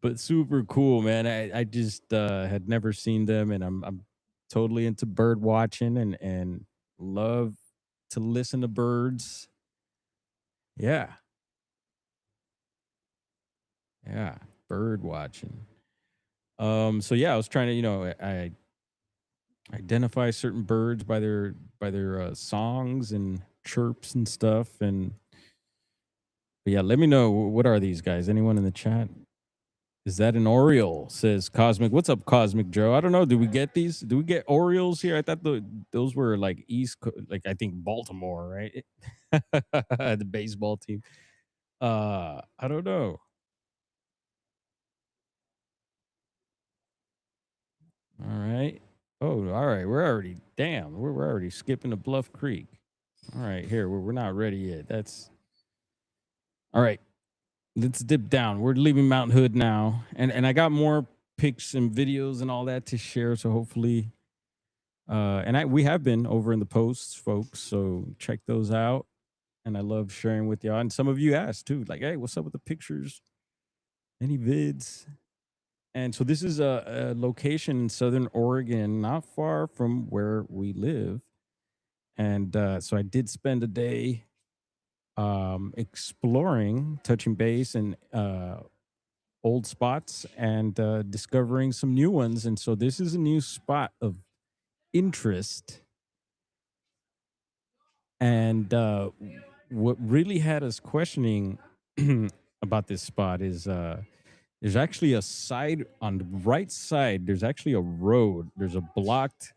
Speaker 1: But super cool, man. I just had never seen them, and I'm totally into bird watching and love to listen to birds. Yeah. Yeah, bird watching. So yeah, I was trying to, I identify certain birds by their songs and chirps and stuff. But yeah, let me know, what are these guys? Anyone in the chat? Is that an Oriole? Says Cosmic. What's up, Cosmic Joe? I don't know. Do we get these? Do we get Orioles here? I thought those were like like I think Baltimore, right? The baseball team. I don't know. All right. Oh, all right. We're already skipping to Bluff Creek. All right, here we're not ready yet. That's all right. Let's dip down. We're leaving Mount Hood now, and I got more pics and videos and all that to share. So hopefully, we have been over in the posts, folks. So check those out. And I love sharing with y'all. And some of you asked too, like, hey, what's up with the pictures? Any vids? And so this is a location in Southern Oregon, not far from where we live. And so I did spend a day exploring, touching base, and old spots and discovering some new ones. And so this is a new spot of interest. And what really had us questioning about this spot is there's actually a side on the right side. There's actually a road. There's a blocked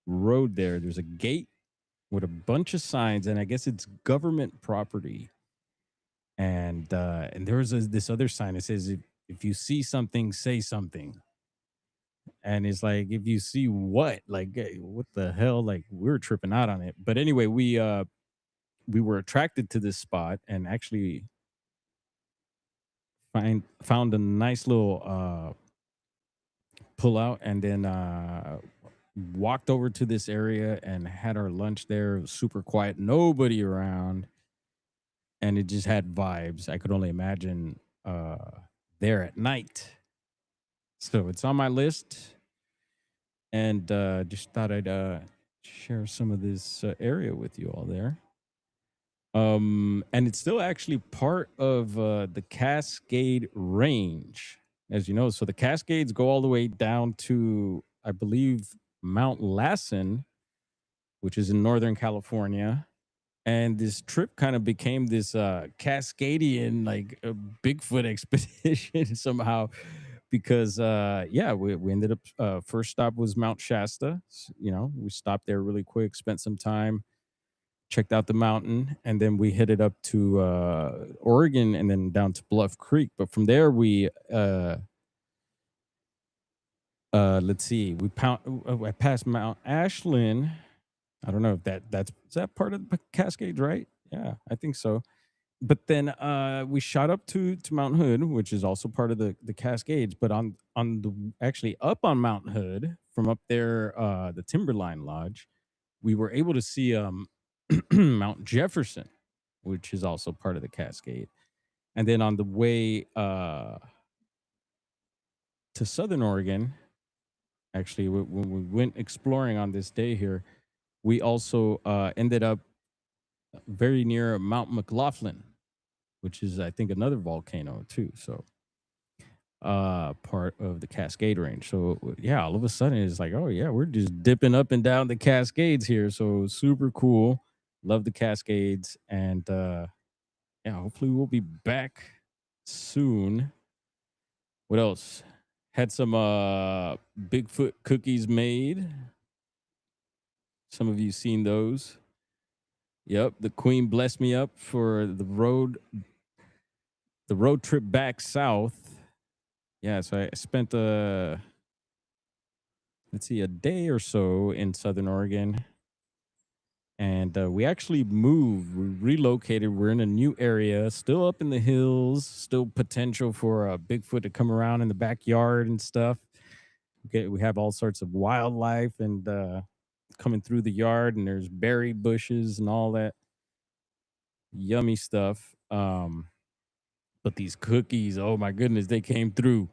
Speaker 1: road there. There's a gate with a bunch of signs, and I guess it's government property. And there's this other sign that says, if you see something, say something. And it's like, if you see what, like, what the hell, like, we were tripping out on it. But anyway, we were attracted to this spot and actually found a nice little pull out, and then walked over to this area and had our lunch there. It was super quiet, nobody around, and it just had vibes. I could only imagine there at night. So it's on my list, and just thought I'd share some of this area with you all there. And it's still actually part of the Cascade Range, as you know. So the Cascades go all the way down to, I believe, Mount Lassen, which is in Northern California. And this trip kind of became this Cascadian, like, Bigfoot expedition somehow, because yeah, we ended up, first stop was Mount Shasta. You know, we stopped there really quick, spent some time, checked out the mountain, and then we headed up to Oregon and then down to Bluff Creek. But from there, we let's see, I passed Mount Ashland. I don't know if that's is that part of the Cascades, right? Yeah, I think so. But then we shot up to Mount Hood, which is also part of the Cascades. But on the actually up on Mount Hood, from up there, the Timberline Lodge, we were able to see Mount Jefferson, which is also part of the Cascade. And then on the way to Southern Oregon, actually, when we went exploring on this day here, we also ended up very near Mount McLaughlin, which is, I think, another volcano too. So part of the Cascade Range. So yeah, all of a sudden it's like, oh yeah, we're just dipping up and down the Cascades here. So super cool. Love the Cascades. And yeah, hopefully we'll be back soon. What else? Had some Bigfoot cookies made. Some of you seen those. Yep, the Queen blessed me up for the road trip back south. Yeah, so I spent let's see, a day or so in Southern Oregon. And we actually moved, we relocated. We're in a new area, still up in the hills, still potential for Bigfoot to come around in the backyard and stuff. Okay, we have all sorts of wildlife and coming through the yard, and there's berry bushes and all that yummy stuff. But these cookies, oh my goodness, they came through.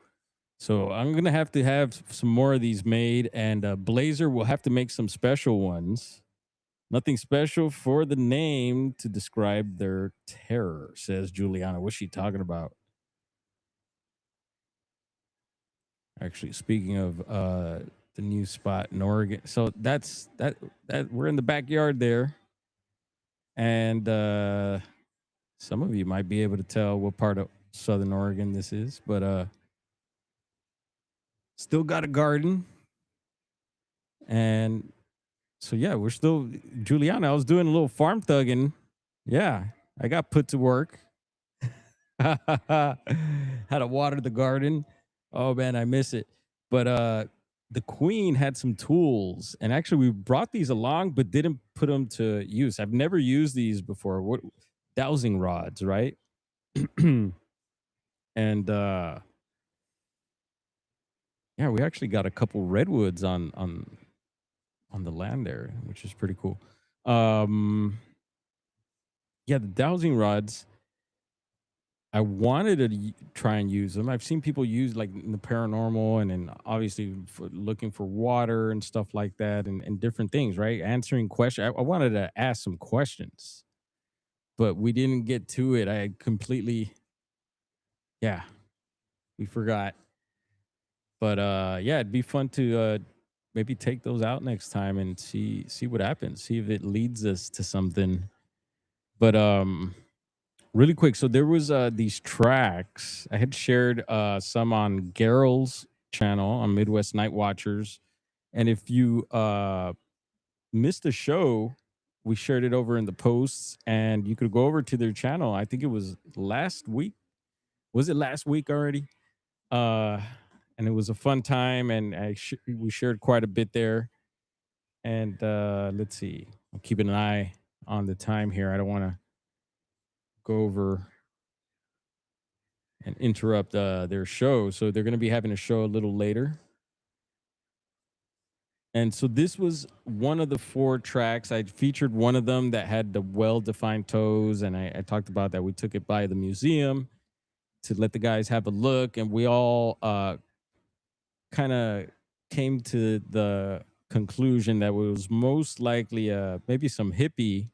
Speaker 1: So I'm gonna have to have some more of these made, and Blazer will have to make some special ones. Nothing special for the name to describe their terror, says Juliana. What's she talking about? Actually, speaking of the new spot in Oregon, so that's that we're in the backyard there, and some of you might be able to tell what part of Southern Oregon this is, but still got a garden. And so yeah, we're still, Juliana, I was doing a little farm thugging. Yeah, I got put to work. Had to water the garden. Oh man, I miss it. But the Queen had some tools, and actually we brought these along but didn't put them to use. I've never used these before. What, dowsing rods, right? And yeah, we actually got a couple redwoods on the land there, which is pretty cool. Yeah, the dowsing rods, I wanted to try and use them. I've seen people use like in the paranormal and then obviously for looking for water and stuff like that and different things, right? Answering questions. I wanted to ask some questions, but we didn't get to it. I completely, yeah, we forgot. But yeah, it'd be fun to maybe take those out next time and see what happens. See if it leads us to something. But really quick, so there was these tracks. I had shared some on Garrel's channel on Midwest Night Watchers. And if you missed the show, we shared it over in the posts and you could go over to their channel. I think it was last week. Was it last week already? Uh and it was a fun time and we shared quite a bit there. And let's see. I'm keeping an eye on the time here. I don't want to go over and interrupt their show. So they're going to be having a show a little later. And so this was one of the 4 tracks. I featured one of them that had the well-defined toes. And I talked about that. We took it by the museum to let the guys have a look. And we all kind of came to the conclusion that it was most likely maybe some hippie,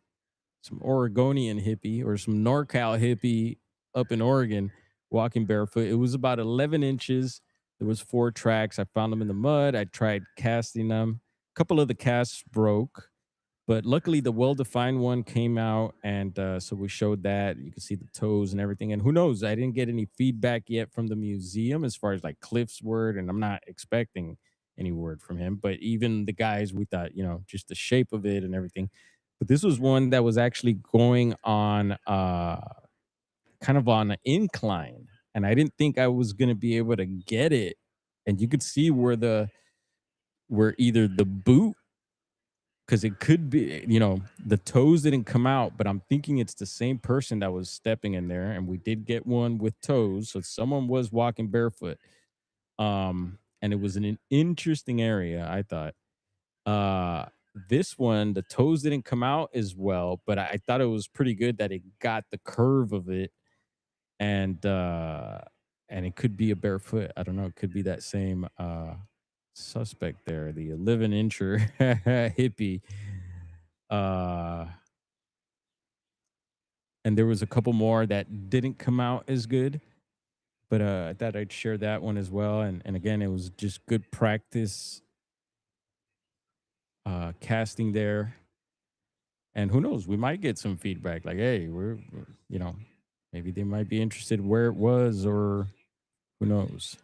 Speaker 1: some Oregonian hippie or some NorCal hippie up in Oregon walking barefoot. It was about 11 inches. There was 4 tracks. I found them in the mud. I tried casting them. A couple of the casts broke, but luckily the well-defined one came out. And so we showed that. You can see the toes and everything. And who knows? I didn't get any feedback yet from the museum as far as like Cliff's word. And I'm not expecting any word from him. But even the guys, we thought, just the shape of it and everything. But this was one that was actually going on kind of on an incline. And I didn't think I was going to be able to get it. And you could see where either the boot, because it could be, the toes didn't come out, but I'm thinking it's the same person that was stepping in there. And we did get one with toes. So someone was walking barefoot. And it was in an interesting area, I thought. This one, the toes didn't come out as well, but I thought it was pretty good that it got the curve of it. And it could be a barefoot. I don't know. It could be that same suspect there, the 11-incher hippie. And there was a couple more that didn't come out as good, but I thought I'd share that one as well. And again, it was just good practice casting there. And who knows, we might get some feedback like, hey, maybe they might be interested where it was, or who knows.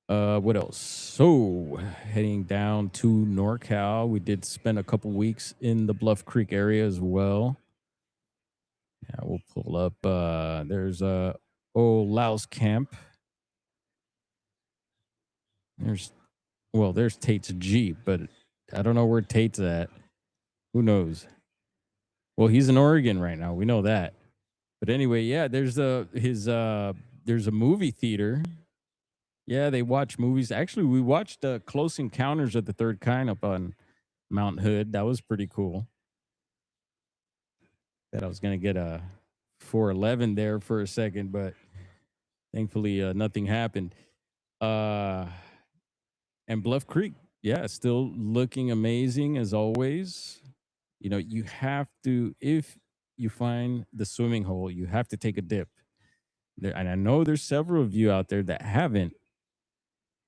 Speaker 1: What else? So heading down to NorCal, we did spend a couple weeks in the Bluff Creek area as well. Yeah, we'll pull up. There's old Louse Camp. There's Tate's Jeep, but I don't know where Tate's at. Who knows? Well, he's in Oregon right now. We know that. But anyway, yeah, there's a movie theater. Yeah, they watch movies. Actually, we watched Close Encounters of the Third Kind up on Mount Hood. That was pretty cool. That I was going to get a 411 there for a second, but thankfully nothing happened. And Bluff Creek, yeah, still looking amazing as always. You have to, if you find the swimming hole, you have to take a dip. And I know there's several of you out there that haven't,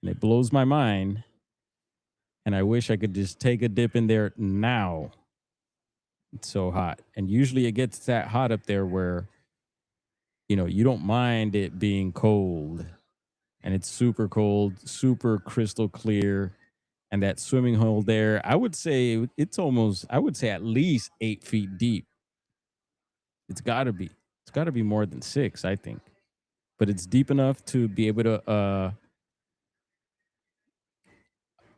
Speaker 1: and it blows my mind. And I wish I could just take a dip in there now. It's so hot. And usually it gets that hot up there where, you don't mind it being cold. And it's super cold, super crystal clear. And that swimming hole there, I would say at least 8 feet deep. It's got to be. It's got to be more than 6, I think. But it's deep enough to be able to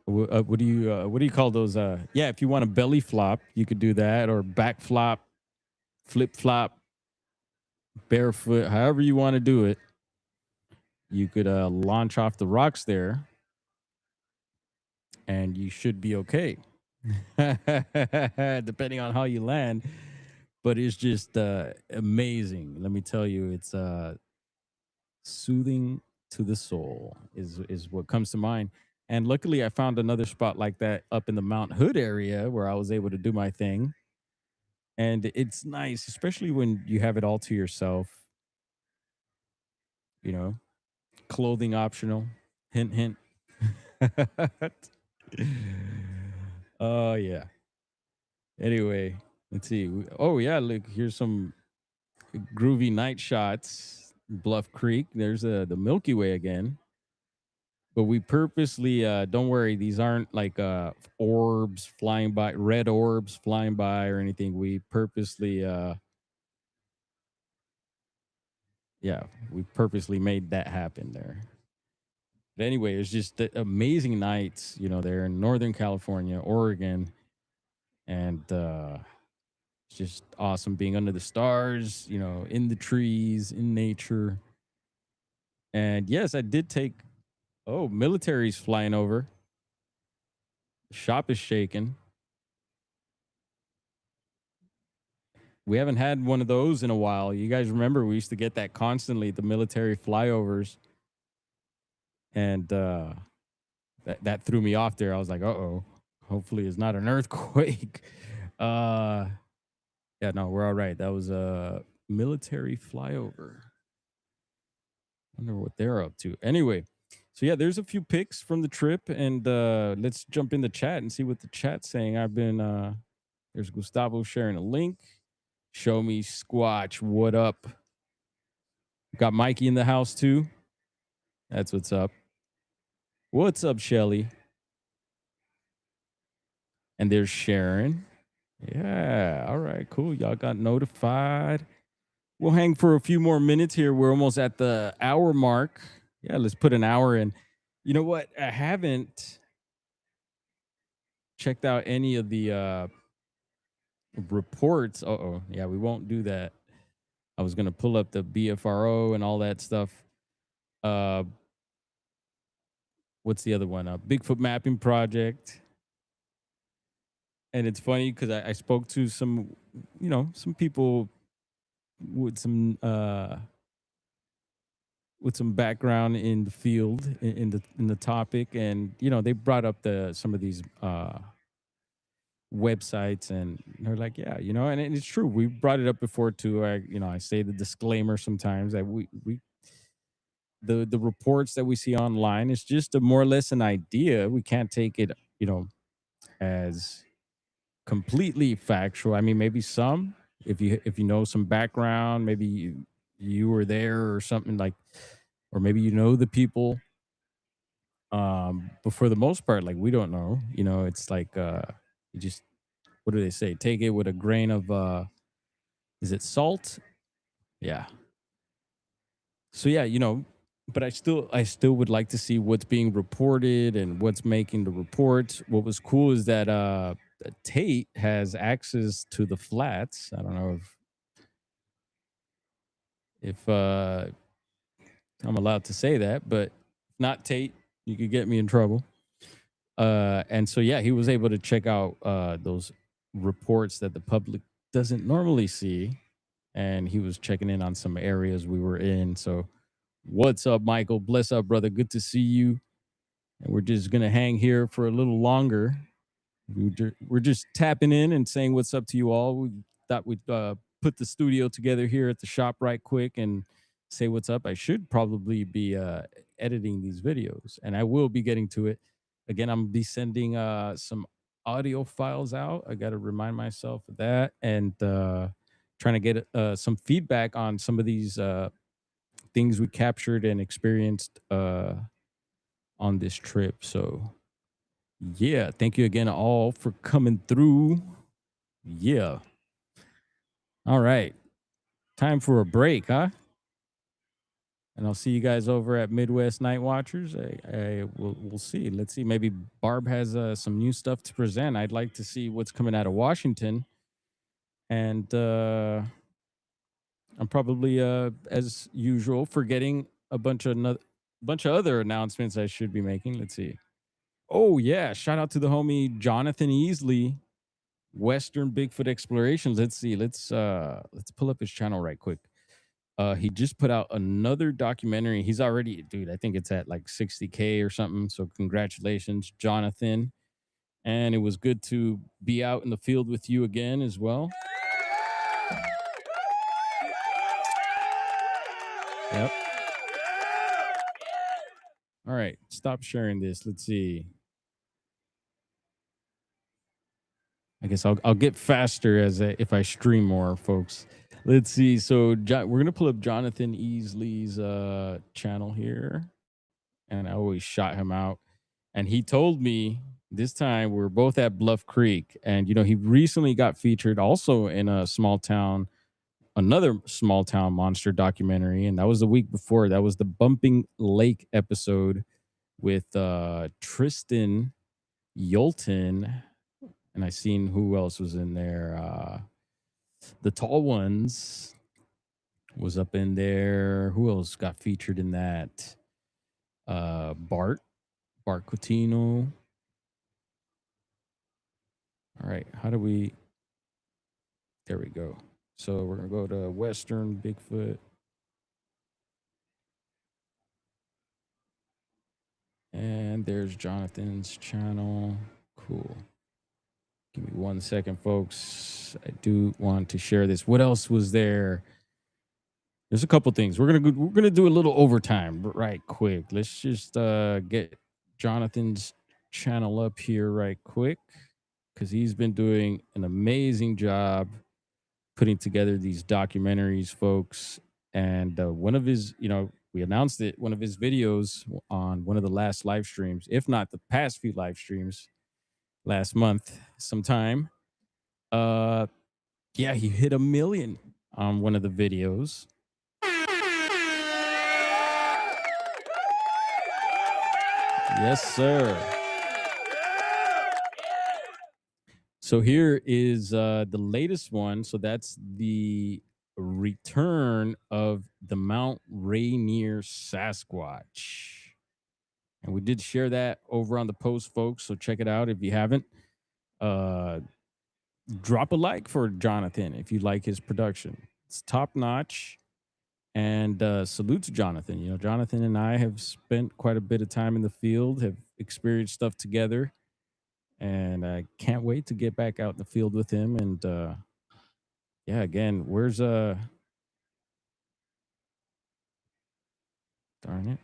Speaker 1: what do you call those? Yeah, if you want a belly flop, you could do that, or back flop, flip flop, barefoot, however you want to do it. You could launch off the rocks there, and you should be okay, depending on how you land. but it's just amazing. Let me tell you, it's soothing to the soul is what comes to mind. And luckily, I found another spot like that up in the Mount Hood area where I was able to do my thing. And it's nice, especially when you have it all to yourself, you know, clothing optional. Hint, hint. Oh, yeah. Anyway, let's see. Oh, yeah. Look, here's some groovy night shots. Bluff Creek. There's the Milky Way again. But we purposely, don't worry, these aren't like orbs flying by, red orbs flying by or anything. We purposely, yeah, we purposely made that happen there. But anyway, it's just amazing nights, you know, there in Northern California, Oregon, and it's just awesome being under the stars, you know, in the trees, in nature. And yes, I did take, oh, military's flying over. The shop is shaking. We haven't had one of those in a while. You guys remember we used to get that constantly, the military flyovers. And that threw me off there. I was like, uh-oh, hopefully it's not an earthquake. Yeah, no, we're all right. That was a military flyover. Wonder what they're up to. Anyway, so yeah, there's a few pics from the trip, and let's jump in the chat and see what the chat's saying. I've been there's Gustavo sharing a link. Show me Squatch, what up? Got Mikey in the house too. That's what's up. What's up, Shelly? And there's Sharon. Yeah, all right, cool. Y'all got notified. We'll hang for a few more minutes here. We're almost at the hour mark. Yeah, let's put an hour in. You know what? I haven't checked out any of the reports. Uh-oh. Yeah, we won't do that. I was going to pull up the BFRO and all that stuff. What's the other one? Bigfoot Mapping Project. And it's funny because I spoke to some, you know, some people with some background in the field in the topic, and you know, they brought up some of these websites, and they're like, yeah, you know, and it's true. We brought it up before too. I say the disclaimer sometimes that the reports that we see online is just more or less an idea. We can't take it, you know, as completely factual. I mean, maybe some, if you know some background, maybe you were there or something like, or maybe you know the people. But for the most part, like, we don't know. You know, it's like you just, what do they say? Take it with a grain of is it salt? Yeah. So yeah, you know, but I still would like to see what's being reported and what's making the reports. What was cool is that Tate has access to the flats. I don't know if I'm allowed to say that, but not Tate, you could get me in trouble. And so yeah, he was able to check out those reports that the public doesn't normally see, and he was checking in on some areas we were in. So what's up, Michael? Bless up, brother. Good to see you. And we're just gonna hang here for a little longer. We're just tapping in and saying what's up to you all. We thought we'd put the studio together here at the shop right quick and say what's up. I should probably be editing these videos, and I will be getting to it. Again, I'm be sending some audio files out. I got to remind myself of that, and trying to get some feedback on some of these things we captured and experienced on this trip. So yeah, thank you again all for coming through. Yeah. All right. Time for a break, huh? And I'll see you guys over at Midwest Night Watchers. We'll see. Let's see. Maybe Barb has some new stuff to present. I'd like to see what's coming out of Washington. And I'm probably, as usual, forgetting a bunch of other announcements I should be making. Let's see. Oh, yeah. Shout out to the homie Jonathan Easley. Western Bigfoot Explorations. Let's see. Let's pull up his channel right quick. He just put out another documentary. He's already, dude, I think it's at like 60K or something. So congratulations, Jonathan. And it was good to be out in the field with you again as well. Yep. All right, stop sharing this. Let's see. I guess I'll get faster if I stream more, folks. Let's see. So we're gonna pull up Jonathan Easley's channel here, and I always shot him out. And he told me this time we were both at Bluff Creek, and he recently got featured also in another small town monster documentary, and that was the week before. That was the Bumping Lake episode with Tristan Yolton, and I seen who else was in there. The Tall Ones was up in there. Who else got featured in that? Bart Coutinho. All right, there we go. So we're gonna go to Western Bigfoot. And there's Jonathan's channel. Cool. Give me 1 second, folks. I do want to share this. What else was there? There's a couple things. We're gonna do a little overtime right quick. Let's just get Jonathan's channel up here right quick, because he's been doing an amazing job putting together these documentaries, folks. And one of his, we announced it, one of his videos on one of the last live streams, if not the past few live streams last month sometime. Yeah, he hit 1 million on one of the videos. Yes, sir. So here is the latest one. So that's the return of the Mount Rainier Sasquatch. And we did share that over on the post, folks. So check it out if you haven't. Drop a like for Jonathan if you like his production. It's top notch. And salute to Jonathan. Jonathan and I have spent quite a bit of time in the field, have experienced stuff together. And I can't wait to get back out in the field with him. And yeah, again, where's darn it.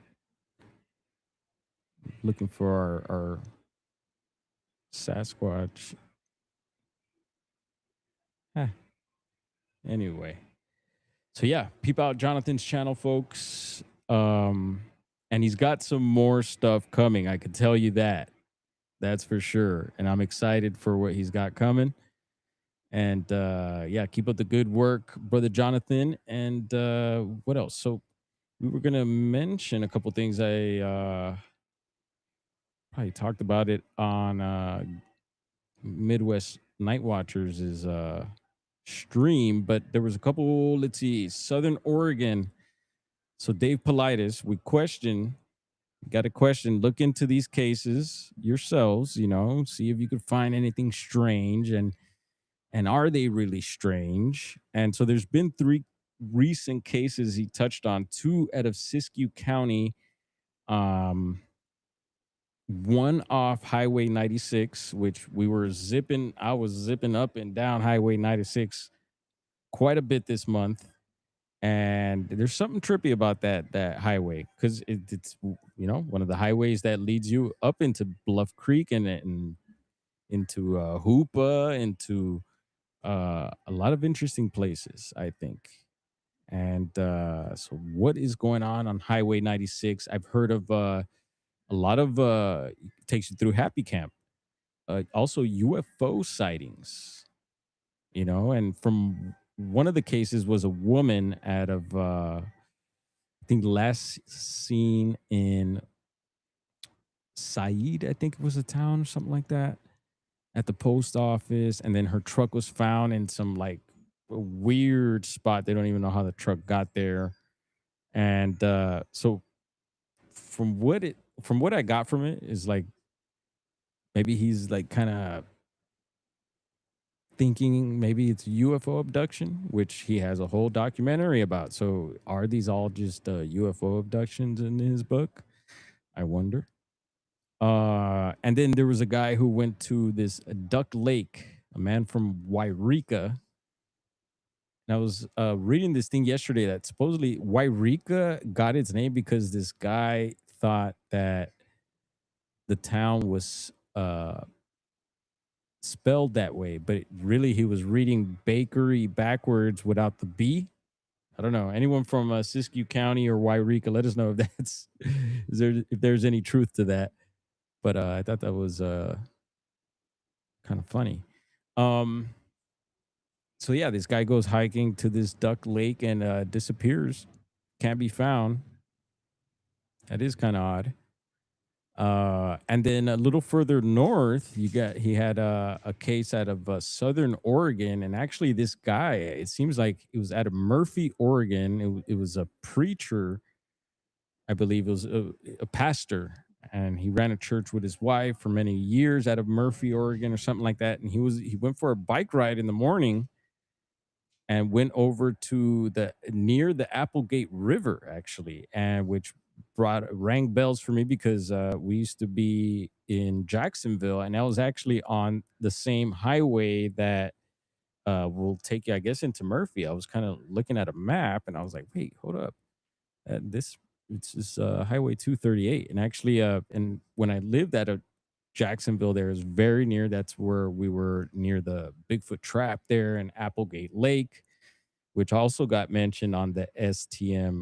Speaker 1: Looking for our Sasquatch. Anyway. So yeah, peep out Jonathan's channel, folks. And he's got some more stuff coming. I can tell you that. That's for sure. And I'm excited for what he's got coming. And yeah, keep up the good work, brother Jonathan. And what else? So we were going to mention a couple things. I probably talked about it on Midwest Night Watchers' stream, but there was a couple, let's see, Southern Oregon. So Dave Politis, got a question, look into these cases yourselves, see if you could find anything strange, and are they really strange? And so there's been 3 recent cases he touched on, 2 out of Siskiyou County, one off Highway 96, which I was zipping up and down Highway 96 quite a bit this month. And there's something trippy about that highway, because it's one of the highways that leads you up into Bluff Creek and into Hoopa, into a lot of interesting places, I think. And so what is going on Highway 96? I've heard of a lot of takes you through Happy Camp, also UFO sightings, and from one of the cases was a woman out of I think last seen in Said, I think it was a town or something like that, at the post office. And then her truck was found in some like a weird spot. They don't even know how the truck got there. And so from what I got from it is like, maybe he's like kind of thinking maybe it's UFO abduction, which he has a whole documentary about. So are these all just UFO abductions in his book? I wonder. And then there was a guy who went to this Duck Lake, a man from Wairika. And I was reading this thing yesterday that supposedly Wairika got its name because this guy thought that the town was spelled that way, but really he was reading bakery backwards without the B. I don't know. Anyone from Siskiyou County or Wairika, let us know if that's if there's any truth to that. But I thought that was kind of funny. So yeah, this guy goes hiking to this Duck Lake and disappears, can't be found. That is kind of odd. And then a little further north, he had a case out of Southern Oregon, and actually this guy, it seems like it was out of Murphy, Oregon. It was a preacher, I believe it was a pastor, and he ran a church with his wife for many years out of Murphy, Oregon, or something like that. And he went for a bike ride in the morning and went over to near the Applegate River, actually, and which rang bells for me because we used to be in Jacksonville, and I was actually on the same highway that will take you, I guess, into Murphy. I was kind of looking at a map, and I was like, wait, hold up, it's this Highway 238, and actually, and when I lived at a Jacksonville, there is very near. That's where we were near the Bigfoot trap there in Applegate Lake, which also got mentioned on the STM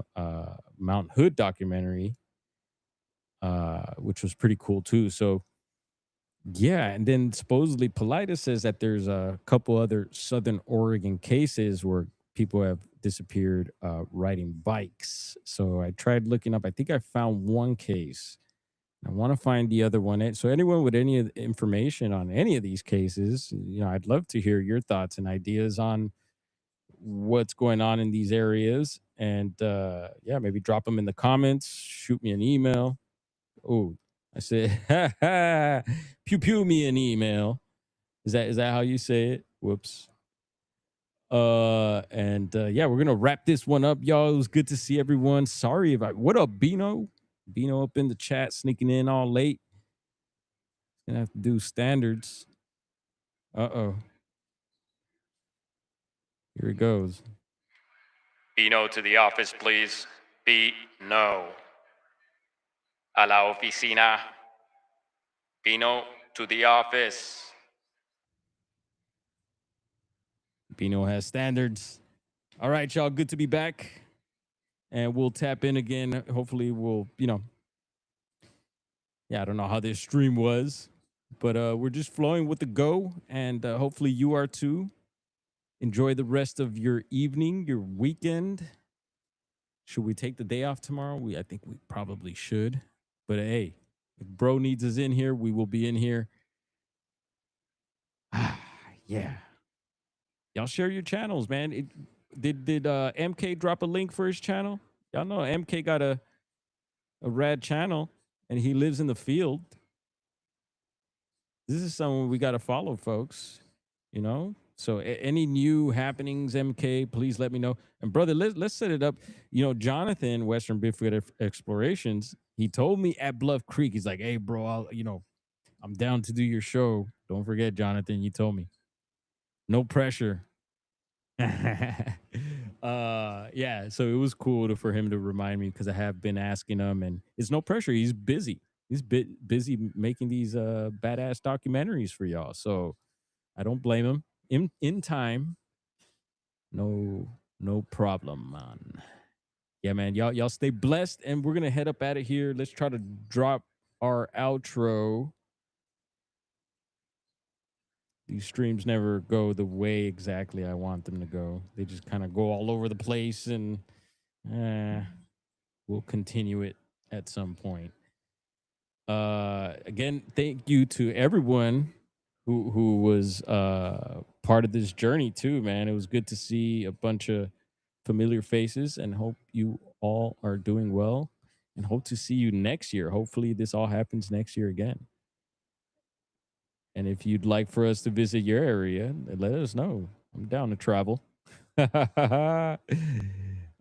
Speaker 1: Mount Hood documentary, which was pretty cool too. So yeah, and then supposedly Politis says that there's a couple other Southern Oregon cases where people have disappeared riding bikes. So I tried looking up. I think I found one case. I want to find the other one. So anyone with any information on any of these cases, I'd love to hear your thoughts and ideas on what's going on in these areas. And yeah, maybe drop them in the comments, shoot me an email. Oh, I said, pew pew me an email. Is that how you say it? Whoops. And yeah, we're gonna wrap this one up, y'all. It was good to see everyone. Sorry if what up, Bino? Bino up in the chat, sneaking in all late. Gonna have to do standards. Uh-oh. Here it goes.
Speaker 9: Bino to the office, please. Bino. A la oficina. Bino to the office.
Speaker 1: Bino has standards. All right, y'all. Good to be back. And we'll tap in again. Hopefully we'll, yeah, I don't know how this stream was, but we're just flowing with the go. And hopefully you are too. Enjoy the rest of your evening, your weekend. Should we take the day off tomorrow? I think we probably should. But hey, if bro needs us in here, we will be in here. Yeah. Y'all share your channels, man. Did MK drop a link for his channel? Y'all know MK got a rad channel, and he lives in the field. This is someone we got to follow, folks. So any new happenings, MK, please let me know. And brother, let's set it up. Jonathan, Western Bigfoot Explorations, he told me at Bluff Creek, he's like, hey, bro, I'm down to do your show. Don't forget, Jonathan, you told me. No pressure. Yeah, so it was cool for him to remind me because I have been asking him, and it's no pressure. He's busy. He's busy making these badass documentaries for y'all. So I don't blame him. In time, no problem, man. Yeah, man. Y'all stay blessed, and we're gonna head up out of here. Let's try to drop our outro. These streams never go the way exactly I want them to go. They just kind of go all over the place, and we'll continue it at some point. Again, thank you to everyone who was part of this journey too, man. It was good to see a bunch of familiar faces, and hope you all are doing well, and hope to see you next year. Hopefully this all happens next year again. And if you'd like for us to visit your area, let us know. I'm down to travel. All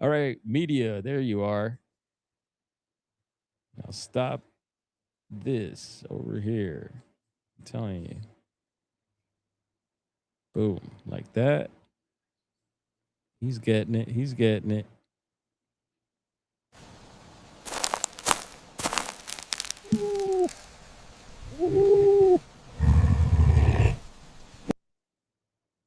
Speaker 1: right, media, there you are. Now stop this over here. I'm telling you. Boom, like that. He's getting it. He's getting it.